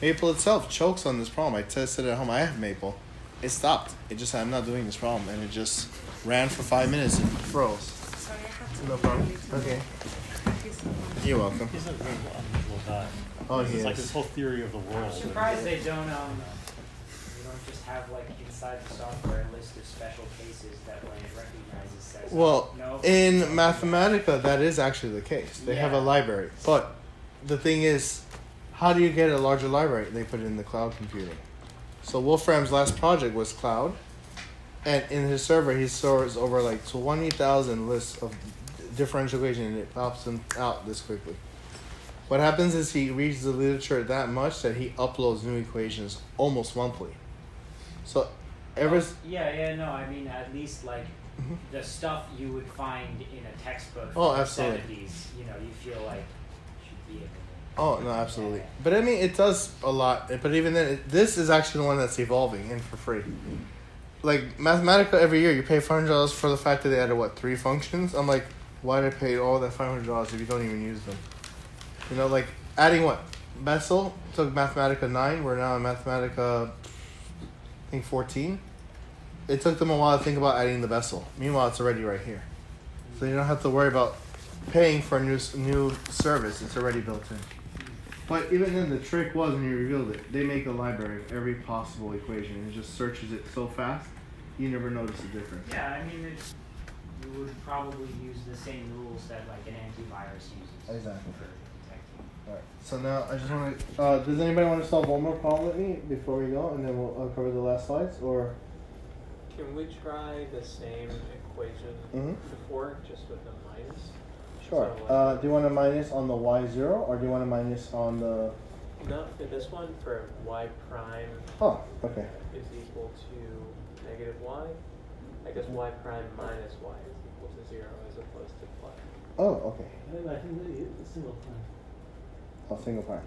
Maple itself chokes on this problem. I tested it at home. I have Maple. It stopped. It just said, I'm not doing this problem. And it just ran for 5 minutes and froze. Sorry, I have to No go problem. later. Okay. Thank you so much. You're welcome. He's a very unusual guy. Oh, It's he like is. this whole theory of the world. I'm surprised they don't just have like inside the software a list of special cases that when it recognizes says, Well, no. in Mathematica, that is actually the case. They have a Yeah. library. But the thing is, how do you get a larger library? They put it in the cloud computing. So Wolfram's last project was cloud. And in his server, he stores over like 20,000 lists of differential equations, and it pops them out this quickly. What happens is he reads the literature that much that he uploads new equations almost monthly. So, No, I mean at least like Mhm. the stuff you would find in a textbook Oh, from the absolutely. 70s, you feel like should be able to. Oh, no, absolutely. But I mean, it does a lot. But even then, this is actually the one that's evolving and for free. Like, Mathematica, every year you pay $500 for the fact that they added, 3 functions? I'm like, why did I pay all that $500 if you don't even use them? You know, like, adding what? Bessel took Mathematica 9. We're now in Mathematica, I think, 14. It took them a while to think about adding the Bessel. Meanwhile, it's already right here. So you don't have to worry about paying for a new service. It's already built in. But even then, the trick was when you revealed it, they make a library of every possible equation and it just searches it so fast, you never notice the difference. Yeah, I mean you would probably use the same rules that like an antivirus uses. Exactly. For detecting. Alright, so now I just want to, does anybody want to solve one more problem with me before we go, and then we'll cover the last slides, or? Can we try the same equation Mhm. before, just with a minus? Sure. So, Do you want a minus on the y0, or do you want a minus on the, not for this one, for y prime oh, okay. is equal to negative y. I guess y prime minus y is equal to 0 as opposed to plus. Oh, okay. I think the single prime. Oh, single prime.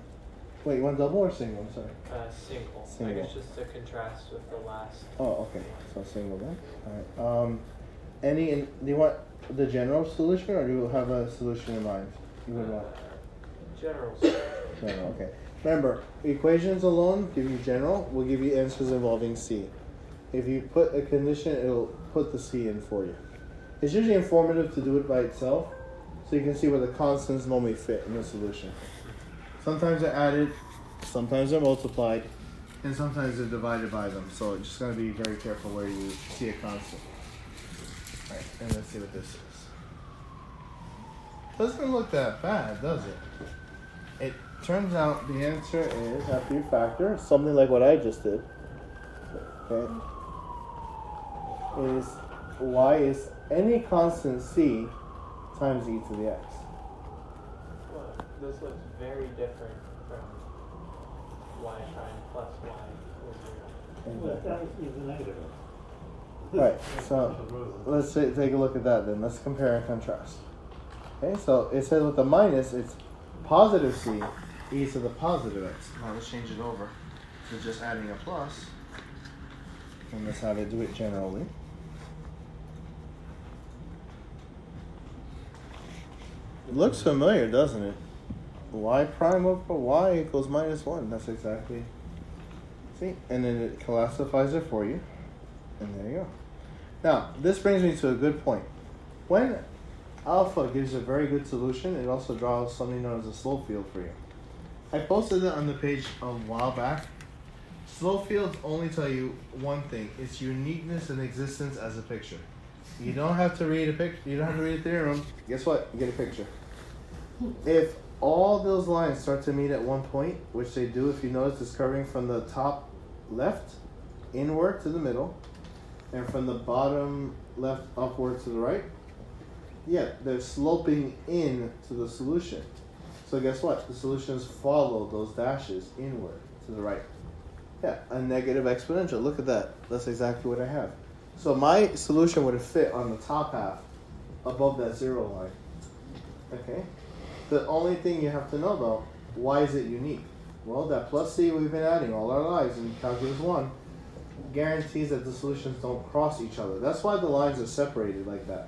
Wait, you want double or single? I'm sorry. Single. I Single. guess just to contrast with the last. Oh, okay. So single then. Alright. Do you want the general solution, or do you have a solution in mind? You would want General solution. general, okay. Remember, equations alone give you general, will give you answers involving C. If you put a condition, it'll put the C in for you. It's usually informative to do it by itself, so you can see where the constants normally fit in the solution. Sometimes they're added, sometimes they're multiplied, and sometimes they're divided by them. So just gotta be very careful where you see a constant. Alright, and let's see what this is. Doesn't look that bad, does it? It turns out the answer is, after you factor, something like what I just did. Okay. Is y is any constant c times e to the x. Well, this looks very different from y prime plus y equals 0. That was the negative. Right, so let's take a look at that then. Let's compare and contrast. Okay, so it says with the minus, it's positive c, e to the positive x. Now let's change it over to just adding a plus. And that's how they do it generally. It looks familiar, doesn't it? Y prime over y equals minus 1. That's exactly. See? And then it classifies it for you. And there you go. Now, this brings me to a good point. When alpha gives a very good solution, it also draws something known as a slope field for you. I posted it on the page a while back. Slope fields only tell you one thing: its uniqueness and existence as a picture. You don't have to read a picture. You don't have to read a theorem. Guess what? You get a picture. If all those lines start to meet at one point, which they do, if you notice, it's curving from the top left inward to the middle, and from the bottom left upward to the right. Yeah, they're sloping in to the solution. So guess what? The solutions follow those dashes inward to the right. Yeah, a negative exponential. Look at that. That's exactly what I have. So my solution would have fit on the top half above that 0 line. Okay? The only thing you have to know though, why is it unique? Well, that plus c we've been adding all our lives in calculus 1, guarantees that the solutions don't cross each other. That's why the lines are separated like that.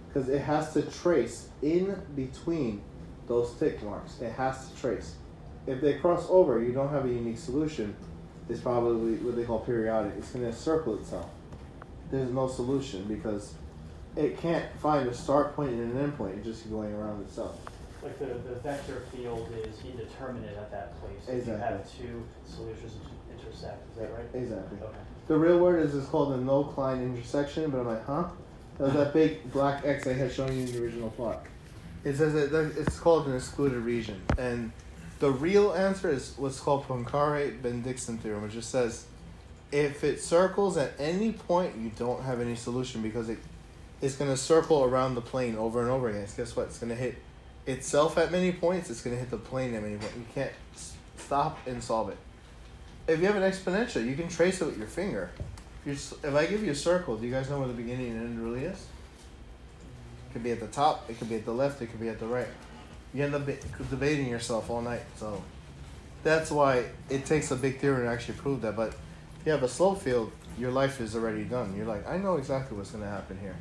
Because it has to trace in between those tick marks. It has to trace. If they cross over, you don't have a unique solution. It's probably what they call periodic. It's going to circle itself. There's no solution because it can't find a start point and an end point. It's just going around itself. Like the vector field is indeterminate at that place. If Exactly. you have two solutions intersect, is that right? Exactly. Okay. The real word is it's called a no-Klein intersection, but I'm like, huh? That was that big black X I had shown you in the original plot. It says it's called an excluded region. And the real answer is what's called Poincare-Bendixson theorem, which just says if it circles at any point, you don't have any solution because it's going to circle around the plane over and over again. So guess what? It's going to hit itself at many points. It's going to hit the plane at many points. You can't stop and solve it. If you have an exponential, you can trace it with your finger. If I give you a circle, do you guys know where the beginning and end really is? It could be at the top, it could be at the left, it could be at the right. You end up debating yourself all night. So that's why it takes a big theorem to actually prove that. But if you have a slope field, your life is already done. You're like, I know exactly what's going to happen here.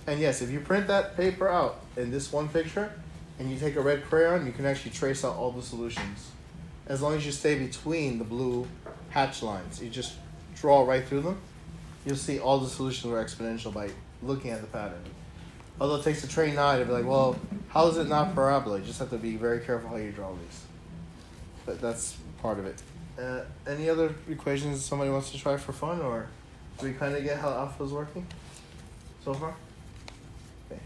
And yes, if you print that paper out in this one picture, and you take a red crayon, you can actually trace out all the solutions. As long as you stay between the blue hatch lines. You just draw right through them. You'll see all the solutions are exponential by looking at the pattern. Although it takes a trained eye to be like, well, how is it not parabola? You just have to be very careful how you draw these. But that's part of it. Any other equations somebody wants to try for fun, or do we kind of get how alpha is working so far? Okay.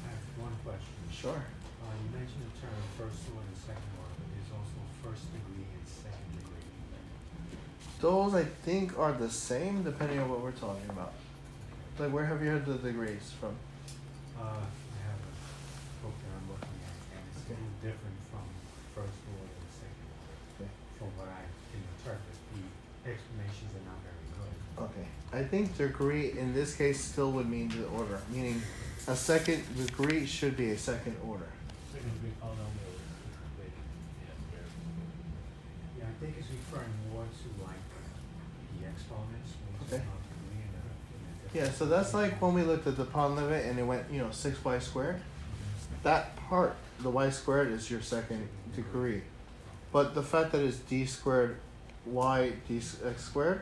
I have one question. Sure. You mentioned the term first order and second order, but there's also first degree and second degree. Those I think are the same depending on what we're talking about. Like, where have you heard the degrees from? I have a book that I'm looking at, and it's a little different from first order and second order. Okay. From what I can interpret, the explanations are not very good. Okay. I think degree in this case still would mean the order, meaning a second degree should be a second order. Second degree polynomial equation. Yeah, I think it's referring more to like the exponents. Okay. Yeah, so that's like when we looked at the pod limit and it went, 6y squared. That part, the y squared, is your second degree. But the fact that it's d squared y dx squared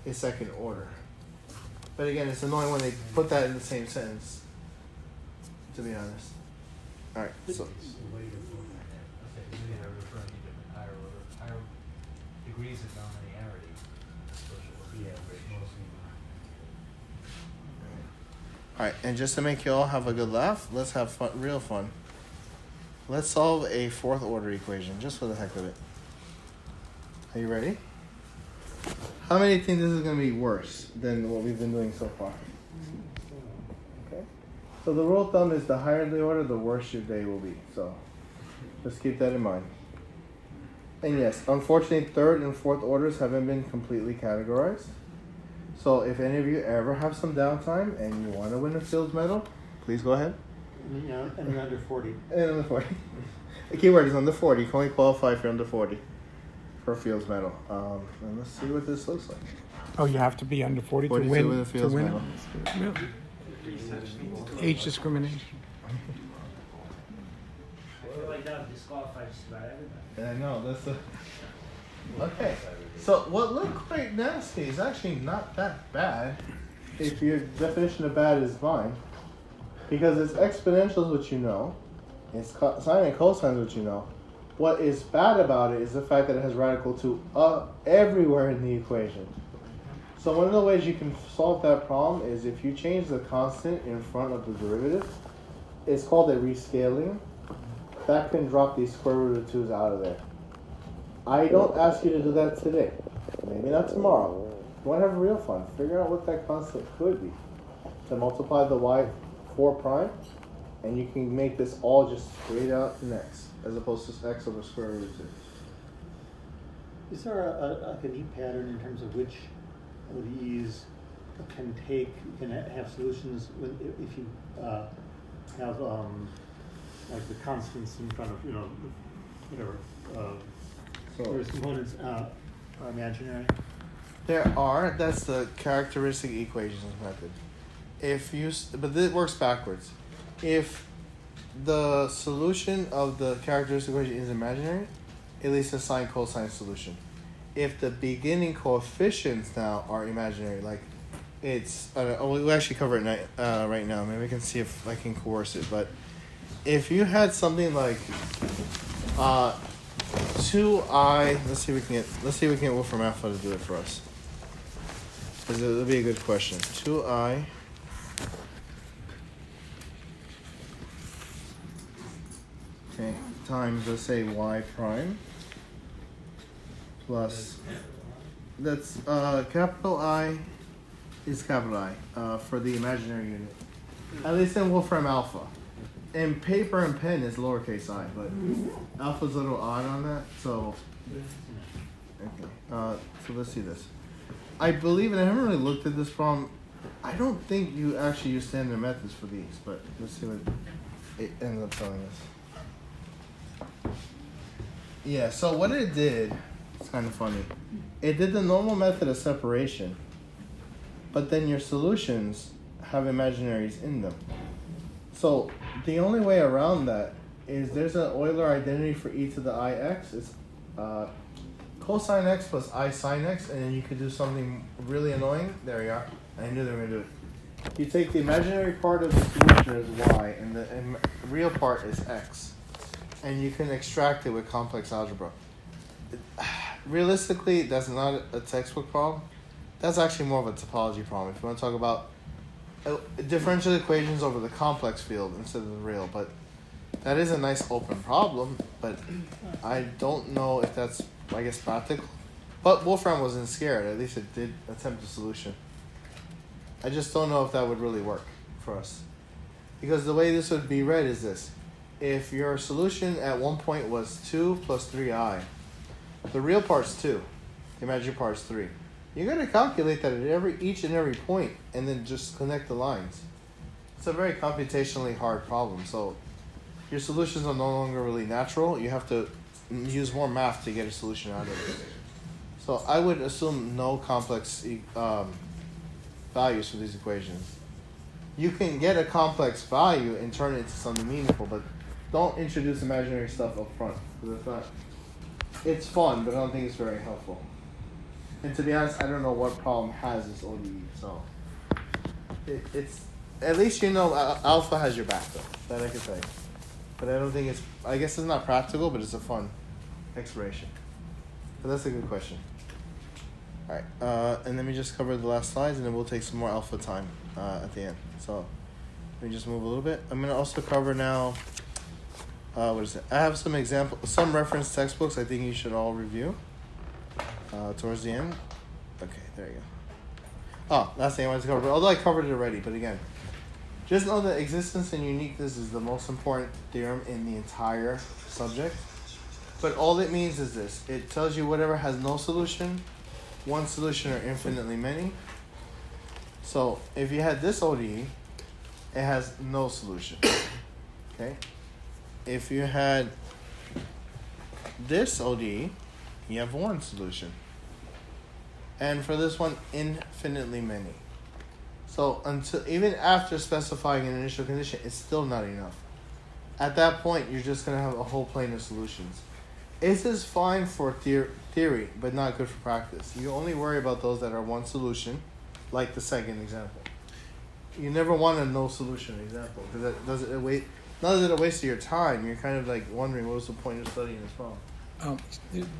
is second order. But again, it's annoying when they put that in the same sentence, to be honest. Alright, so. It's the way to look at that. Okay, maybe they're referring to different higher degrees of nonlinearity. Yeah, but mostly Alright, and just to make you all have a good laugh, let's have fun, real fun. Let's solve a fourth order equation, just for the heck of it. Are you ready? How many think this is going to be worse than what we've been doing so far? Okay. So the rule of thumb is the higher the order, the worse your day will be. So just keep that in mind. And yes, unfortunately, third and fourth orders haven't been completely categorized. So if any of you ever have some downtime and you want to win a Fields medal, please go ahead. Yeah, and you're under 40. And under 40. The key word is under 40. You can only qualify if you're under 40 for a Fields medal. And let's see what this looks like. Oh, you have to be under 40 to 42 win with a Fields medal. Really? Age discrimination. I feel like that would disqualify just about everybody. I know, that's a... Okay, so what looked quite nasty is actually not that bad if your definition of bad is fine. Because it's exponentials, which you know. It's sine and cosine, which you know. What is bad about it is the fact that it has radical 2 everywhere in the equation. So one of the ways you can solve that problem is if you change the constant in front of the derivative. It's called a rescaling. That can drop these square root of 2's out of there. I don't ask you to do that today. Maybe not tomorrow. You want to have real fun. Figure out what that constant could be. To multiply the y 4 prime, and you can make this all just straight out in x, as opposed to x over square root of 2. Is there a neat pattern in terms of which of these can have solutions if you have like the constants in front of whatever. So There's components are imaginary. There are. That's the characteristic equations method. But this works backwards. If the solution of the characteristic equation is imaginary, at least a sine cosine solution. If the beginning coefficients now are imaginary, like it's we'll actually cover it right now. Maybe I can see if I can coerce it. But if you had something like 2i, let's see if we can get Wolfram Alpha to do it for us. Because it'll be a good question. 2i times, let's say, y prime plus, that's capital I is capital I for the imaginary unit. At least in Wolfram Alpha. And paper and pen is lowercase I, but alpha's a little odd on that, so okay. So let's see this. I believe, and I haven't really looked at this problem, I don't think you actually use standard methods for these, but let's see what it ended up telling us. Yeah, so what it did, it's kind of funny. It did the normal method of separation, but then your solutions have imaginaries in them. So the only way around that is there's an Euler identity for e to the ix. It's cosine x plus I sine x, and then you could do something really annoying. There you are. I knew they were going to do it. You take the imaginary part of the solution as y, and the real part is x. And you can extract it with complex algebra. Realistically, that's not a textbook problem. That's actually more of a topology problem. If you want to talk about differential equations over the complex field instead of the real. But that is a nice open problem, but I don't know if that's, I guess, practical. But Wolfram wasn't scared. At least it did attempt a solution. I just don't know if that would really work for us. Because the way this would be read is this. If your solution at one point was 2 plus 3i, the real part's 2, the imaginary part's 3. You got to calculate that at each and every point, and then just connect the lines. It's a very computationally hard problem. So your solutions are no longer really natural. You have to use more math to get a solution out of it. So I would assume no complex values for these equations. You can get a complex value and turn it into something meaningful, but don't introduce imaginary stuff up front. It's fun, but I don't think it's very helpful. And to be honest, I don't know what problem has this ODE. So it's at least you know Alpha has your back, though. That I can say. But I don't think it's. I guess it's not practical, but it's a fun exploration. But that's a good question. All right, and let me just cover the last slides, and then we'll take some more Alpha time at the end. So let me just move a little bit. I'm gonna also cover now. What is it? I have some reference textbooks I think you should all review towards the end. Okay, there you go. Oh, last thing I wanted to cover, although I covered it already, but again, just know that existence and uniqueness is the most important theorem in the entire subject. But all it means is this. It tells you whatever has no solution, one solution, or infinitely many. So if you had this ODE, it has no solution. Okay? If you had this ODE, you have one solution. And for this one, infinitely many. So even after specifying an initial condition, it's still not enough. At that point, you're just going to have a whole plane of solutions. This is fine for theory, but not good for practice. You only worry about those that are one solution, like the second example. You never want a no solution example, because that doesn't not that it wastes your time. You're kind of like wondering what was the point of studying this problem.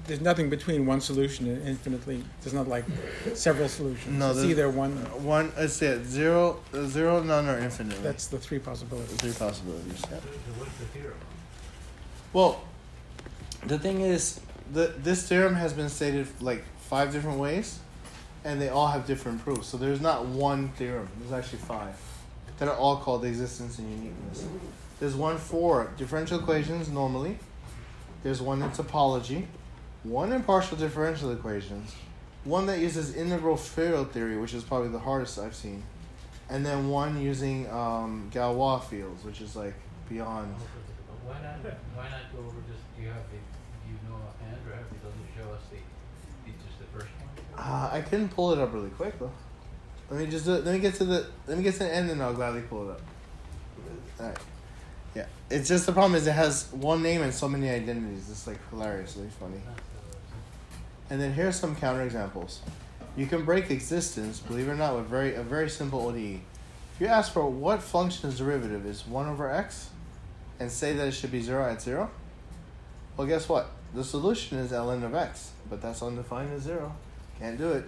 There's nothing between one solution and infinitely. There's not like several solutions. No, it's either one. One. It's it. Zero, none, or infinitely. That's the three possibilities. Three possibilities. Yeah. What's the theorem? Well, the thing is, this theorem has been stated like 5 different ways, and they all have different proofs. So there's not one theorem. There's actually 5 that are all called existence and uniqueness. There's one for differential equations normally. There's one in topology, one in partial differential equations, one that uses integral field theory, which is probably the hardest I've seen, and then one using Galois fields, which is like beyond. Why not go over just, do you know offhand, or does it show us just the first one? I couldn't pull it up really quick though. Let me just do it. Let me get to the end and I'll gladly pull it up. All right. Yeah. It's just the problem is it has one name and so many identities. It's like hilariously funny. And then here's some counterexamples. You can break existence, believe it or not, with a very simple ODE. If you ask for what function's derivative is 1 over x and say that it should be 0 at 0, well, guess what? The solution is ln of x, but that's undefined as 0. Can't do it.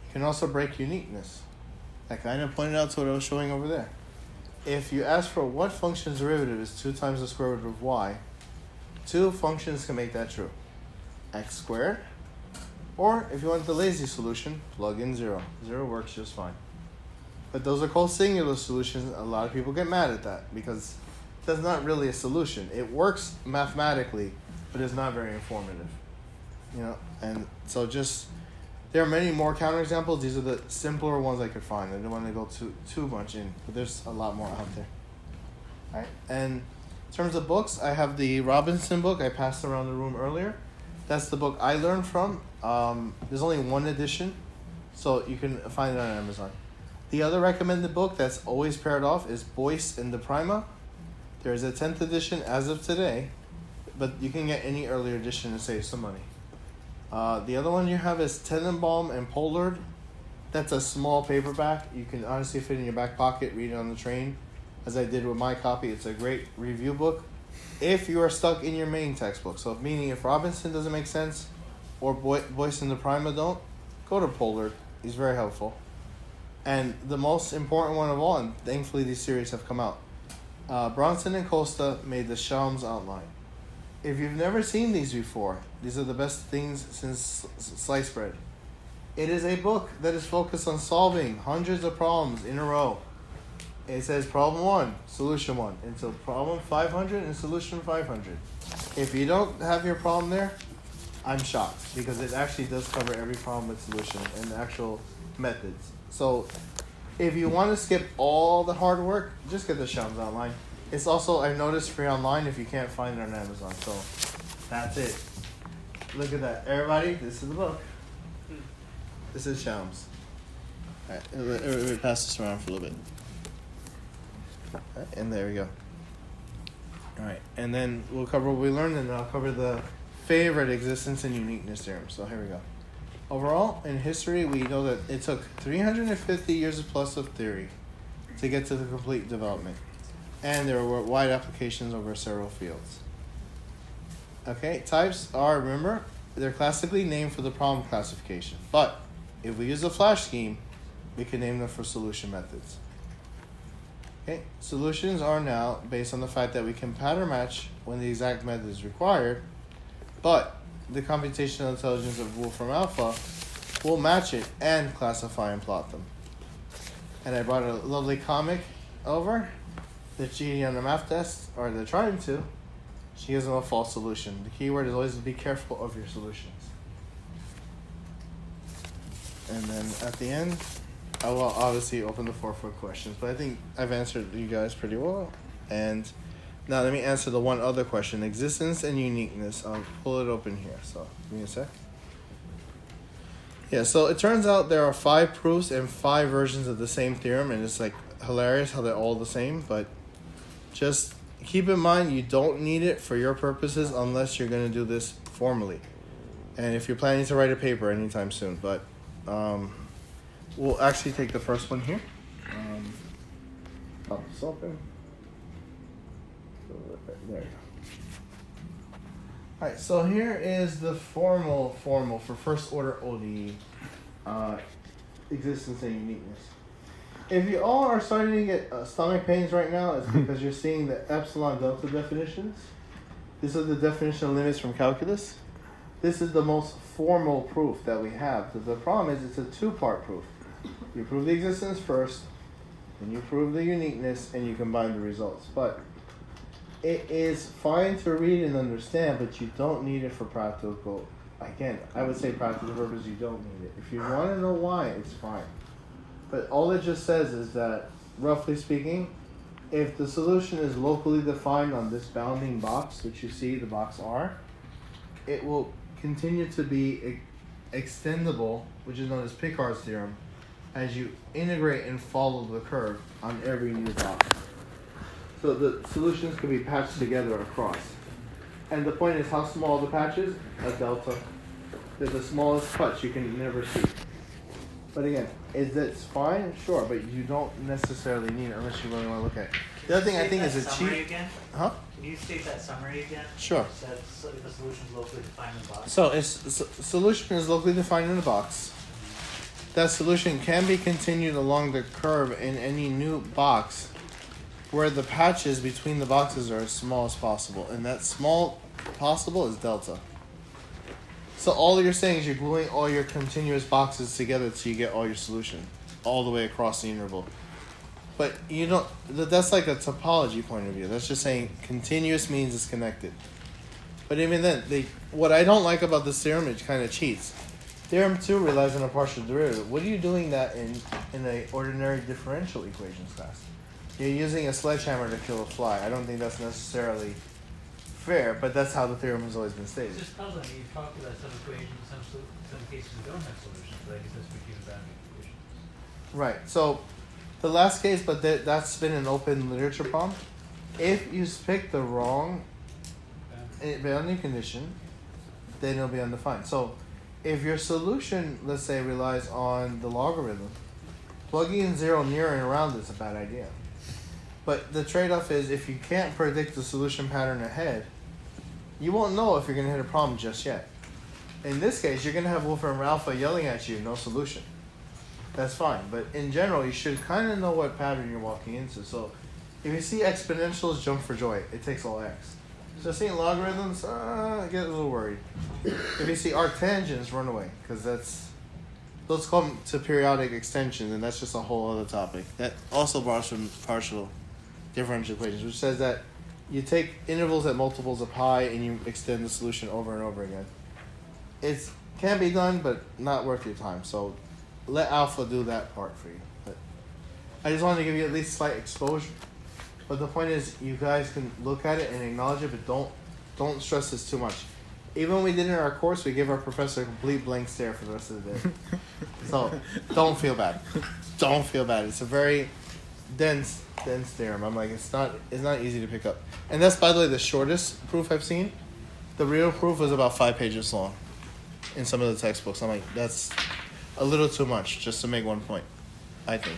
You can also break uniqueness. I kind of pointed out to what I was showing over there. If you ask for what function's derivative is 2 times the square root of y, 2 functions can make that true. X squared, or if you want the lazy solution, plug in 0. 0 works just fine. But those are called singular solutions. A lot of people get mad at that because that's not really a solution. It works mathematically, but it's not very informative. You know, and so just there are many more counterexamples. These are the simpler ones I could find. I don't want to go too much in, but there's a lot more out there. All right, and in terms of books, I have the Robinson book I passed around the room earlier. That's the book I learned from. There's only one edition, so you can find it on Amazon. The other recommended book that's always paired off is Boyce and the Prima. There is a 10th edition as of today, but you can get any earlier edition and save some money. The other one you have is Tenenbaum and Pollard. That's a small paperback. You can honestly fit in your back pocket, read it on the train, as I did with my copy. It's a great review book if you are stuck in your main textbook. So meaning if Robinson doesn't make sense or Boyce and the Prima don't, go to Pollard. He's very helpful. And the most important one of all, and thankfully these series have come out, Bronson and Costa made the Shalms outline. If you've never seen these before, these are the best things since sliced bread. It is a book that is focused on solving hundreds of problems in a row. It says problem 1, solution 1, until problem 500 and solution 500. If you don't have your problem there, I'm shocked because it actually does cover every problem with solution and the actual methods. So if you want to skip all the hard work, just get the Shalms outline. It's also, I've noticed, free online if you can't find it on Amazon. So that's it. Look at that. Everybody, this is the book. This is Shalms. All right, let me pass this around for a little bit. All right, and there we go. All right, and then we'll cover what we learned, and then I'll cover the favorite existence and uniqueness theorem. So here we go. Overall, in history, we know that it took 350 years plus of theory to get to the complete development. And there were wide applications over several fields. Okay, types are, remember, they're classically named for the problem classification. But if we use a flash scheme, we can name them for solution methods. Okay, solutions are now based on the fact that we can pattern match when the exact method is required, but the computational intelligence of Wolfram Alpha will match it and classify and plot them. And I brought a lovely comic over. They're cheating on the math test, or they're trying to. She gives them a false solution. The key word is always to be careful of your solutions. And then at the end, I will obviously open the floor for questions, but I think I've answered you guys pretty well. And now let me answer the one other question, existence and uniqueness. I'll pull it open here, so give me a sec. Yeah, so it turns out there are 5 proofs and 5 versions of the same theorem, and it's like hilarious how they're all the same, but just keep in mind you don't need it for your purposes unless you're going to do this formally. And if you're planning to write a paper anytime soon, but we'll actually take the first one here. Pop this open. There you go. Alright, so here is the formal for first order ODE, existence and uniqueness. If you all are starting to get stomach pains right now, it's because you're seeing the epsilon delta definitions. This is the definition limits from calculus. This is the most formal proof that we have. The problem is it's a 2-part proof. You prove the existence first, then you prove the uniqueness, and you combine the results. But it is fine to read and understand, but you don't need it for practical. Again, I would say practical purposes, you don't need it. If you want to know why, it's fine. But all it just says is that, roughly speaking, if the solution is locally defined on this bounding box, which you see the box R, it will continue to be extendable, which is known as Picard's theorem, as you integrate and follow the curve on every new box. So the solutions can be patched together across. And the point is, how small the patch is? A delta. They're the smallest patch you can never see. But again, is it fine? Sure, but you don't necessarily need it unless you really want to look at it. The other thing I think is a cheap... Again? Huh? Can you state that summary again? Sure. So the solution is locally defined in the box. So solution is locally defined in the box. That solution can be continued along the curve in any new box where the patches between the boxes are as small as possible. And that small possible is delta. So all you're saying is you're gluing all your continuous boxes together till you get all your solution all the way across the interval. But you don't, that's like a topology point of view. That's just saying continuous means it's connected. But even then, what I don't like about this theorem, it kind of cheats. Theorem 2 relies on a partial derivative. What are you doing that in an ordinary differential equations class? You're using a sledgehammer to kill a fly. I don't think that's necessarily fair, but that's how the theorem has always been stated. It's just puzzling. You talked about some equations, some cases we don't have solutions, but I guess that's what given boundary equations. Right. So the last case, but that's been an open literature problem. If you pick the wrong boundary condition, then it'll be undefined. So if your solution, let's say, relies on the logarithm, plugging in 0 near and around is a bad idea. But the trade-off is if you can't predict the solution pattern ahead, you won't know if you're going to hit a problem just yet. In this case, you're going to have Wolfram Alpha yelling at you, no solution. That's fine. But in general, you should kind of know what pattern you're walking into. So if you see exponentials, jump for joy. It takes all x. So seeing logarithms, I get a little worried. If you see arctangents, run away. Because those come to periodic extensions, and that's just a whole other topic. That also borrows from partial differential equations, which says that you take intervals at multiples of pi and you extend the solution over and over again. It can be done, but not worth your time. So let alpha do that part for you. But I just wanted to give you at least slight exposure. But the point is, you guys can look at it and acknowledge it, but don't stress this too much. Even when we did in our course, we gave our professor a complete blank stare for the rest of the day. So don't feel bad. Don't feel bad. It's a very dense theorem. I'm like, it's not easy to pick up. And that's, by the way, the shortest proof I've seen. The real proof was about 5 pages long in some of the textbooks. I'm like, that's a little too much just to make one point, I think.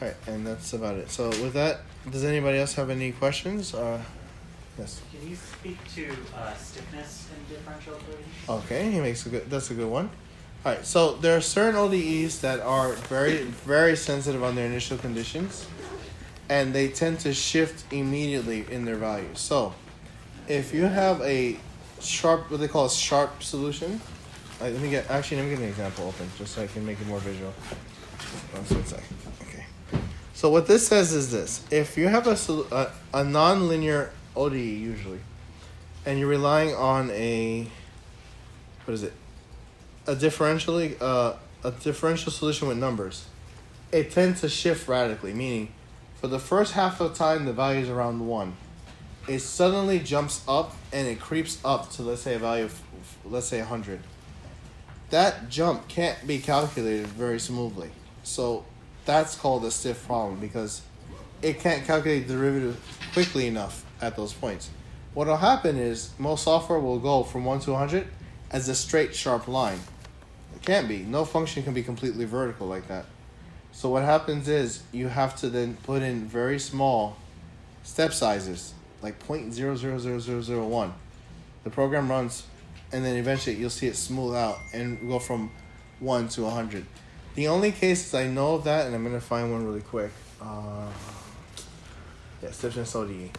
All right, and that's about it. So with that, does anybody else have any questions? Yes. Can you speak to stiffness in differential equations? Okay, that's a good one. All right, so there are certain ODEs that are very, very sensitive on their initial conditions, and they tend to shift immediately in their values. So if you have a sharp, what they call a sharp solution, let me get an example open just so I can make it more visual. One second. Okay. So what this says is this: if you have a non-linear ODE usually, and you're relying on a differential solution with numbers, it tends to shift radically, meaning for the first half of the time the value is around 1. It suddenly jumps up and it creeps up to, let's say, a value of, let's say, 100. That jump can't be calculated very smoothly. So that's called a stiff problem because it can't calculate the derivative quickly enough at those points. What will happen is most software will go from 1 to 100 as a straight, sharp line. It can't be. No function can be completely vertical like that. So what happens is you have to then put in very small step sizes, like 0.000001. The program runs, and then eventually you'll see it smooth out and go from 1 to 100. The only cases I know of that, and I'm going to find one really quick. Stiffness ODE.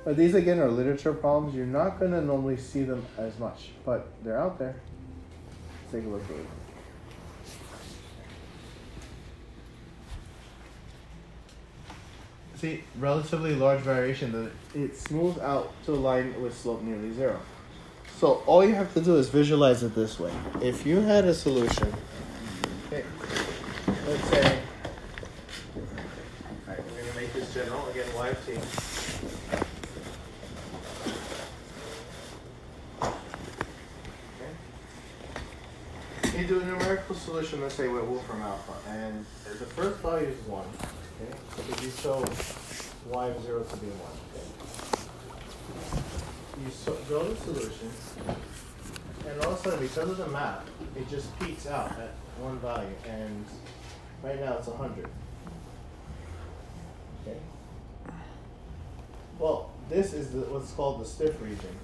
But these again are literature problems. You're not going to normally see them as much, but they're out there. Let's take a look at it. See, relatively large variation, it smooths out to a line with slope nearly 0. So all you have to do is visualize it this way. If you had a solution, okay, let's say, all right, we're going to make this general, again, YT. solution, let's say with Wolfram alpha, and the first value is 1, okay? Because you show y of 0 to be 1, okay? You draw the solution, and all of a sudden, because of the map, it just peaks out at one value, and right now it's 100. Okay. Well, this is what's called the stiff region.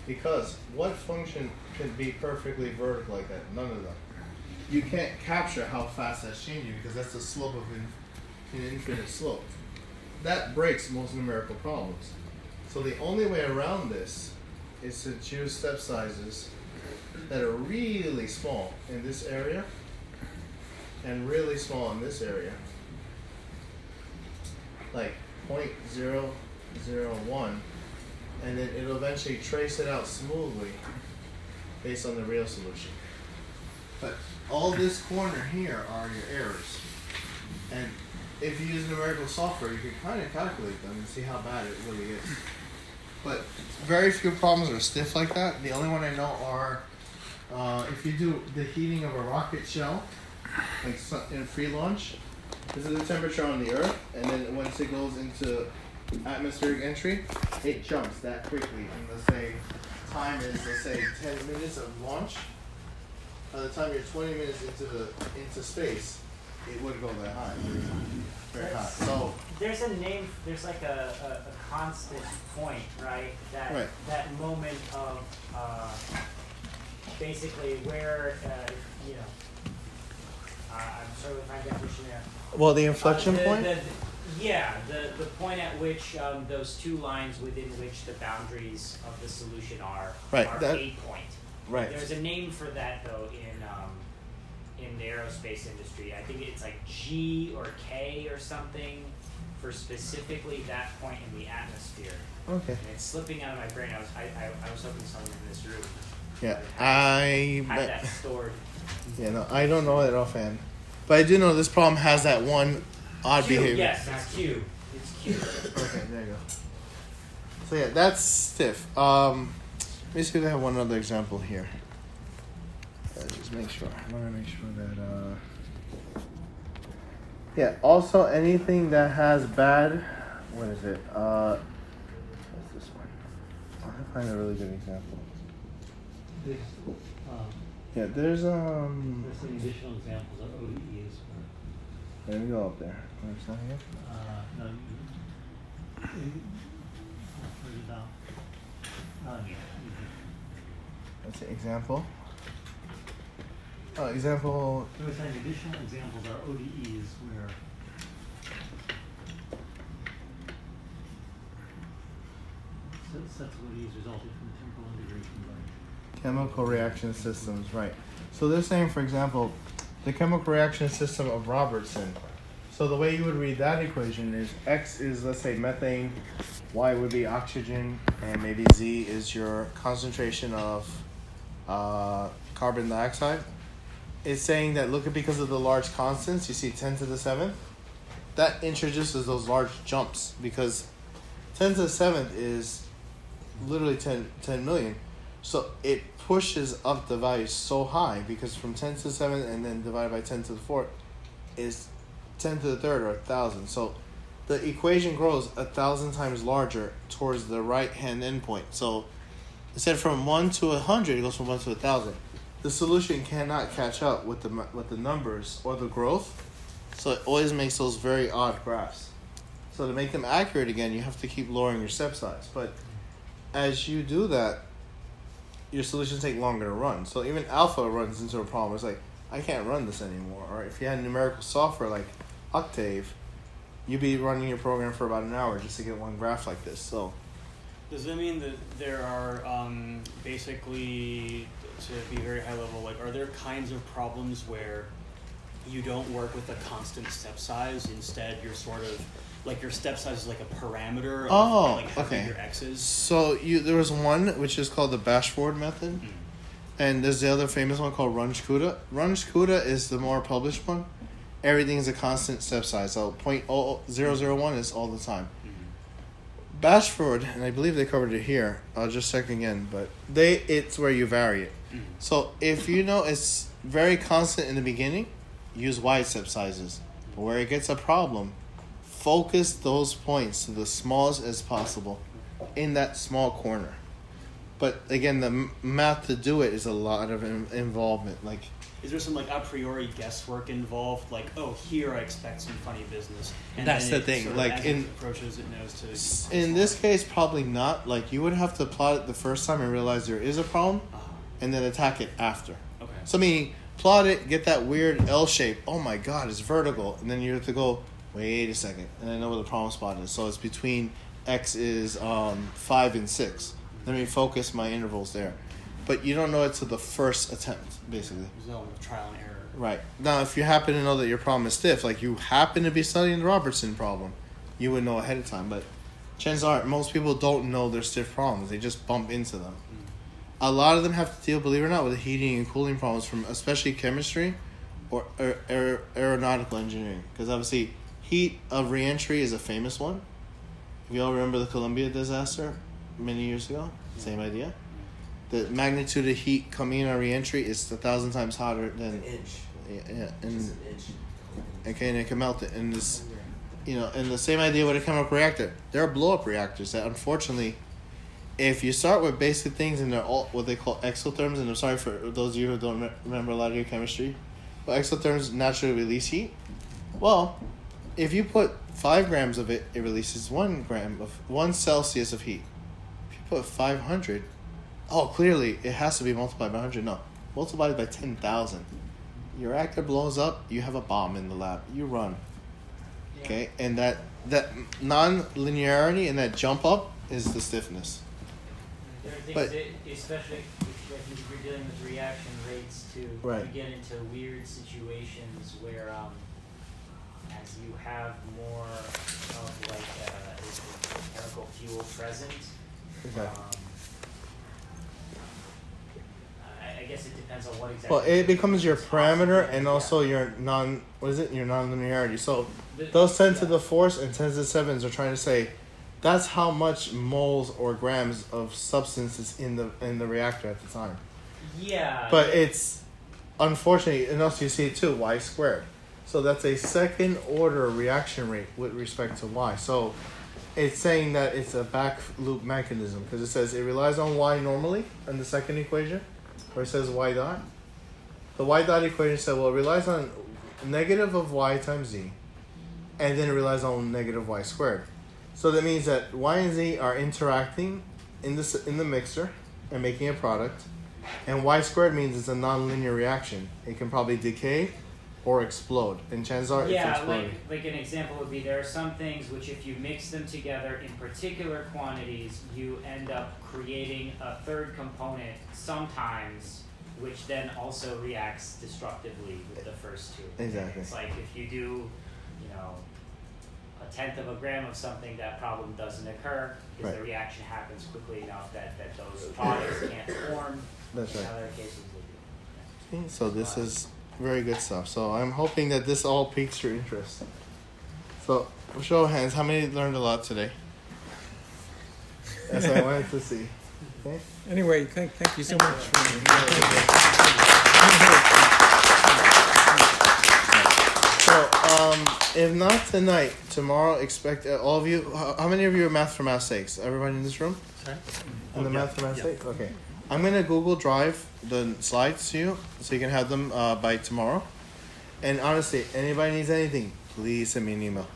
Because what function can be perfectly vertical like that? None of them. You can't capture how fast that's changing because that's the slope of an infinite slope. That breaks most numerical problems. So the only way around this is to choose step sizes that are really small in this area and really small in this area. Like 0.001, and then it'll eventually trace it out smoothly based on the real solution. But all this corner here are your errors. And if you use numerical software, you can kind of calculate them and see how bad it really is. But very few problems are stiff like that. The only one I know are if you do the heating of a rocket shell, like in free launch, this is the temperature on the Earth, and then once it goes into atmospheric entry, it jumps that quickly. And let's say time is 10 minutes of launch. By the time you're 20 minutes into space, it would go that high. Very high. So there's a name. There's like a constant point, right? That moment of basically where I'm sorry to find definition there. Well, the inflection point? The point at which those two lines within which the boundaries of the solution are a point. Right. There's a name for that though in the aerospace industry. I think it's like G or K or something for specifically that point in the atmosphere. Okay. And it's slipping out of my brain. I was hoping someone in this room had that stored. Yeah, no, I don't know it offhand. But I do know this problem has that one odd Q, behavior. yes, it's Q. It's Q. Okay, there you go. So yeah, that's stiff. Let me see if I have one other example here. Just make sure. I want to make sure that yeah, also anything that has bad, what is it? What's this one? I'll find a really good example. Yeah, there's some additional examples of ODEs. Let me go up there. Where's that here? No, further down. That's an example. Example. So we're saying additional examples are ODEs where sets of ODEs resulted from temporal integration by Chemical reaction systems, right. So they're saying, for example, the chemical reaction system of Robertson. So the way you would read that equation is X is, let's say, methane, Y would be oxygen, and maybe Z is your concentration of carbon dioxide. It's saying that, look at, because of the large constants, you see 10 to the 7th, that introduces those large jumps because 10 to the 7th is literally 10 million. So it pushes up the value so high because from 10 to the 7th and then divided by 10 to the 4th is 10 to the 3rd or 1,000. So the equation grows 1,000 times larger towards the right-hand endpoint. So instead from 1 to 100, it goes from 1 to 1,000. The solution cannot catch up with the numbers or the growth. So it always makes those very odd graphs. So to make them accurate again, you have to keep lowering your step size. But as you do that, your solutions take longer to run. So even alpha runs into a problem. It's like, I can't run this anymore. Or if you had numerical software like Octave, you'd be running your program for about an hour just to get one graph like this. So does that mean that there are basically, to be very high level, like, are there kinds of problems where you don't work with a constant step size? Instead, you're sort of like your step size is like a parameter of like how big your X is? So there was one which is called the Bashford method, and there's the other famous one called Runge-Kutta. Runge-Kutta is the more published one. Everything is a constant step size, so 0.001 is all the time. Bashford, and I believe they covered it here. I'll just check again, but it's where you vary it. So if you know it's very constant in the beginning, use wide step sizes. But where it gets a problem, focus those points to the smallest as possible in that small corner. But again, the math to do it is a lot of involvement. Like, is there some like a priori guesswork involved? Like, oh, here I expect some funny business. And that's then the thing. Sort of Like as in it approaches, it knows to. in this case, probably not. Like you would have to plot it the first time and realize there is a problem, and then attack it after. Okay. So meaning plot it, get that weird L shape. Oh my God, it's vertical, and then you have to go. Wait a second, and I know where the problem spot is. So it's between X is 5 and 6. Let me focus my intervals there. But you don't know it to the first attempt, basically. There's no trial and error. Right. Now, if you happen to know that your problem is stiff, like you happen to be studying the Robertson problem, you would know ahead of time. But chances are, most people don't know their stiff problems. They just bump into them. A lot of them have to deal, believe it or not, with heating and cooling problems from especially chemistry or aeronautical engineering. Because obviously, heat of reentry is a famous one. If you all remember the Columbia disaster many years ago, same idea. The magnitude of heat coming in on reentry is 1,000 times hotter than an inch. Yeah, and Just an inch. okay, and it can melt it. And this, and the same idea with a chemical reactor. There are blow-up reactors that, unfortunately, if you start with basic things and they're all what they call exotherms, and I'm sorry for those of you who don't remember a lot of your chemistry, but exotherms naturally release heat. Well, if you put 5 grams of it, it releases 1 Celsius of heat. If you put 500, clearly it has to be multiplied by 100. No, multiplied by 10,000. Your reactor blows up. You have a bomb in the lab. You run. Yeah. Okay, and that non-linearity and that jump up is the stiffness. There are things But- that, especially if you're dealing with reaction rates too, Right. you get into weird situations where as you have more of like a chemical fuel present, Okay. I guess it depends on what exactly. Well, it becomes your parameter and Yeah. also your your non-linearity. So The- those 10 to the 4s and 10 to the 7s are trying to say that's how much moles or grams of substance is in the reactor at the time. Yeah. But it's unfortunately, and also you see it too, y squared. So that's a second order reaction rate with respect to y. So it's saying that it's a back loop mechanism because it says it relies on y normally in the second equation, where it says y dot. The y dot equation said, well, it relies on negative of y times z, and then it relies on negative y squared. So that means that y and z are interacting in the mixture and making a product, and y squared means it's a nonlinear reaction. It can probably decay or explode, and chances are it's exploding. like an example would be there are some things which if you mix them together in particular quantities, you end up creating a third component sometimes, which then also reacts destructively with the first two. Exactly. It's like if you do, 1/10 of a gram of something, that problem doesn't occur because the Right. reaction happens quickly enough that those products can't form. That's In right. other cases they do. So this is very good stuff. So I'm hoping that this all piques your interest. So show of hands, how many learned a lot today? That's what I wanted to see. Okay. Anyway, thank you so much. So if not tonight, tomorrow expect all of you. How many of you are math for math's sakes? Everybody in this room? Sorry? In the math for math's sake? Okay. I'm gonna Google Drive the slides to you so you can have them by tomorrow. And honestly, anybody needs anything, please send me an email.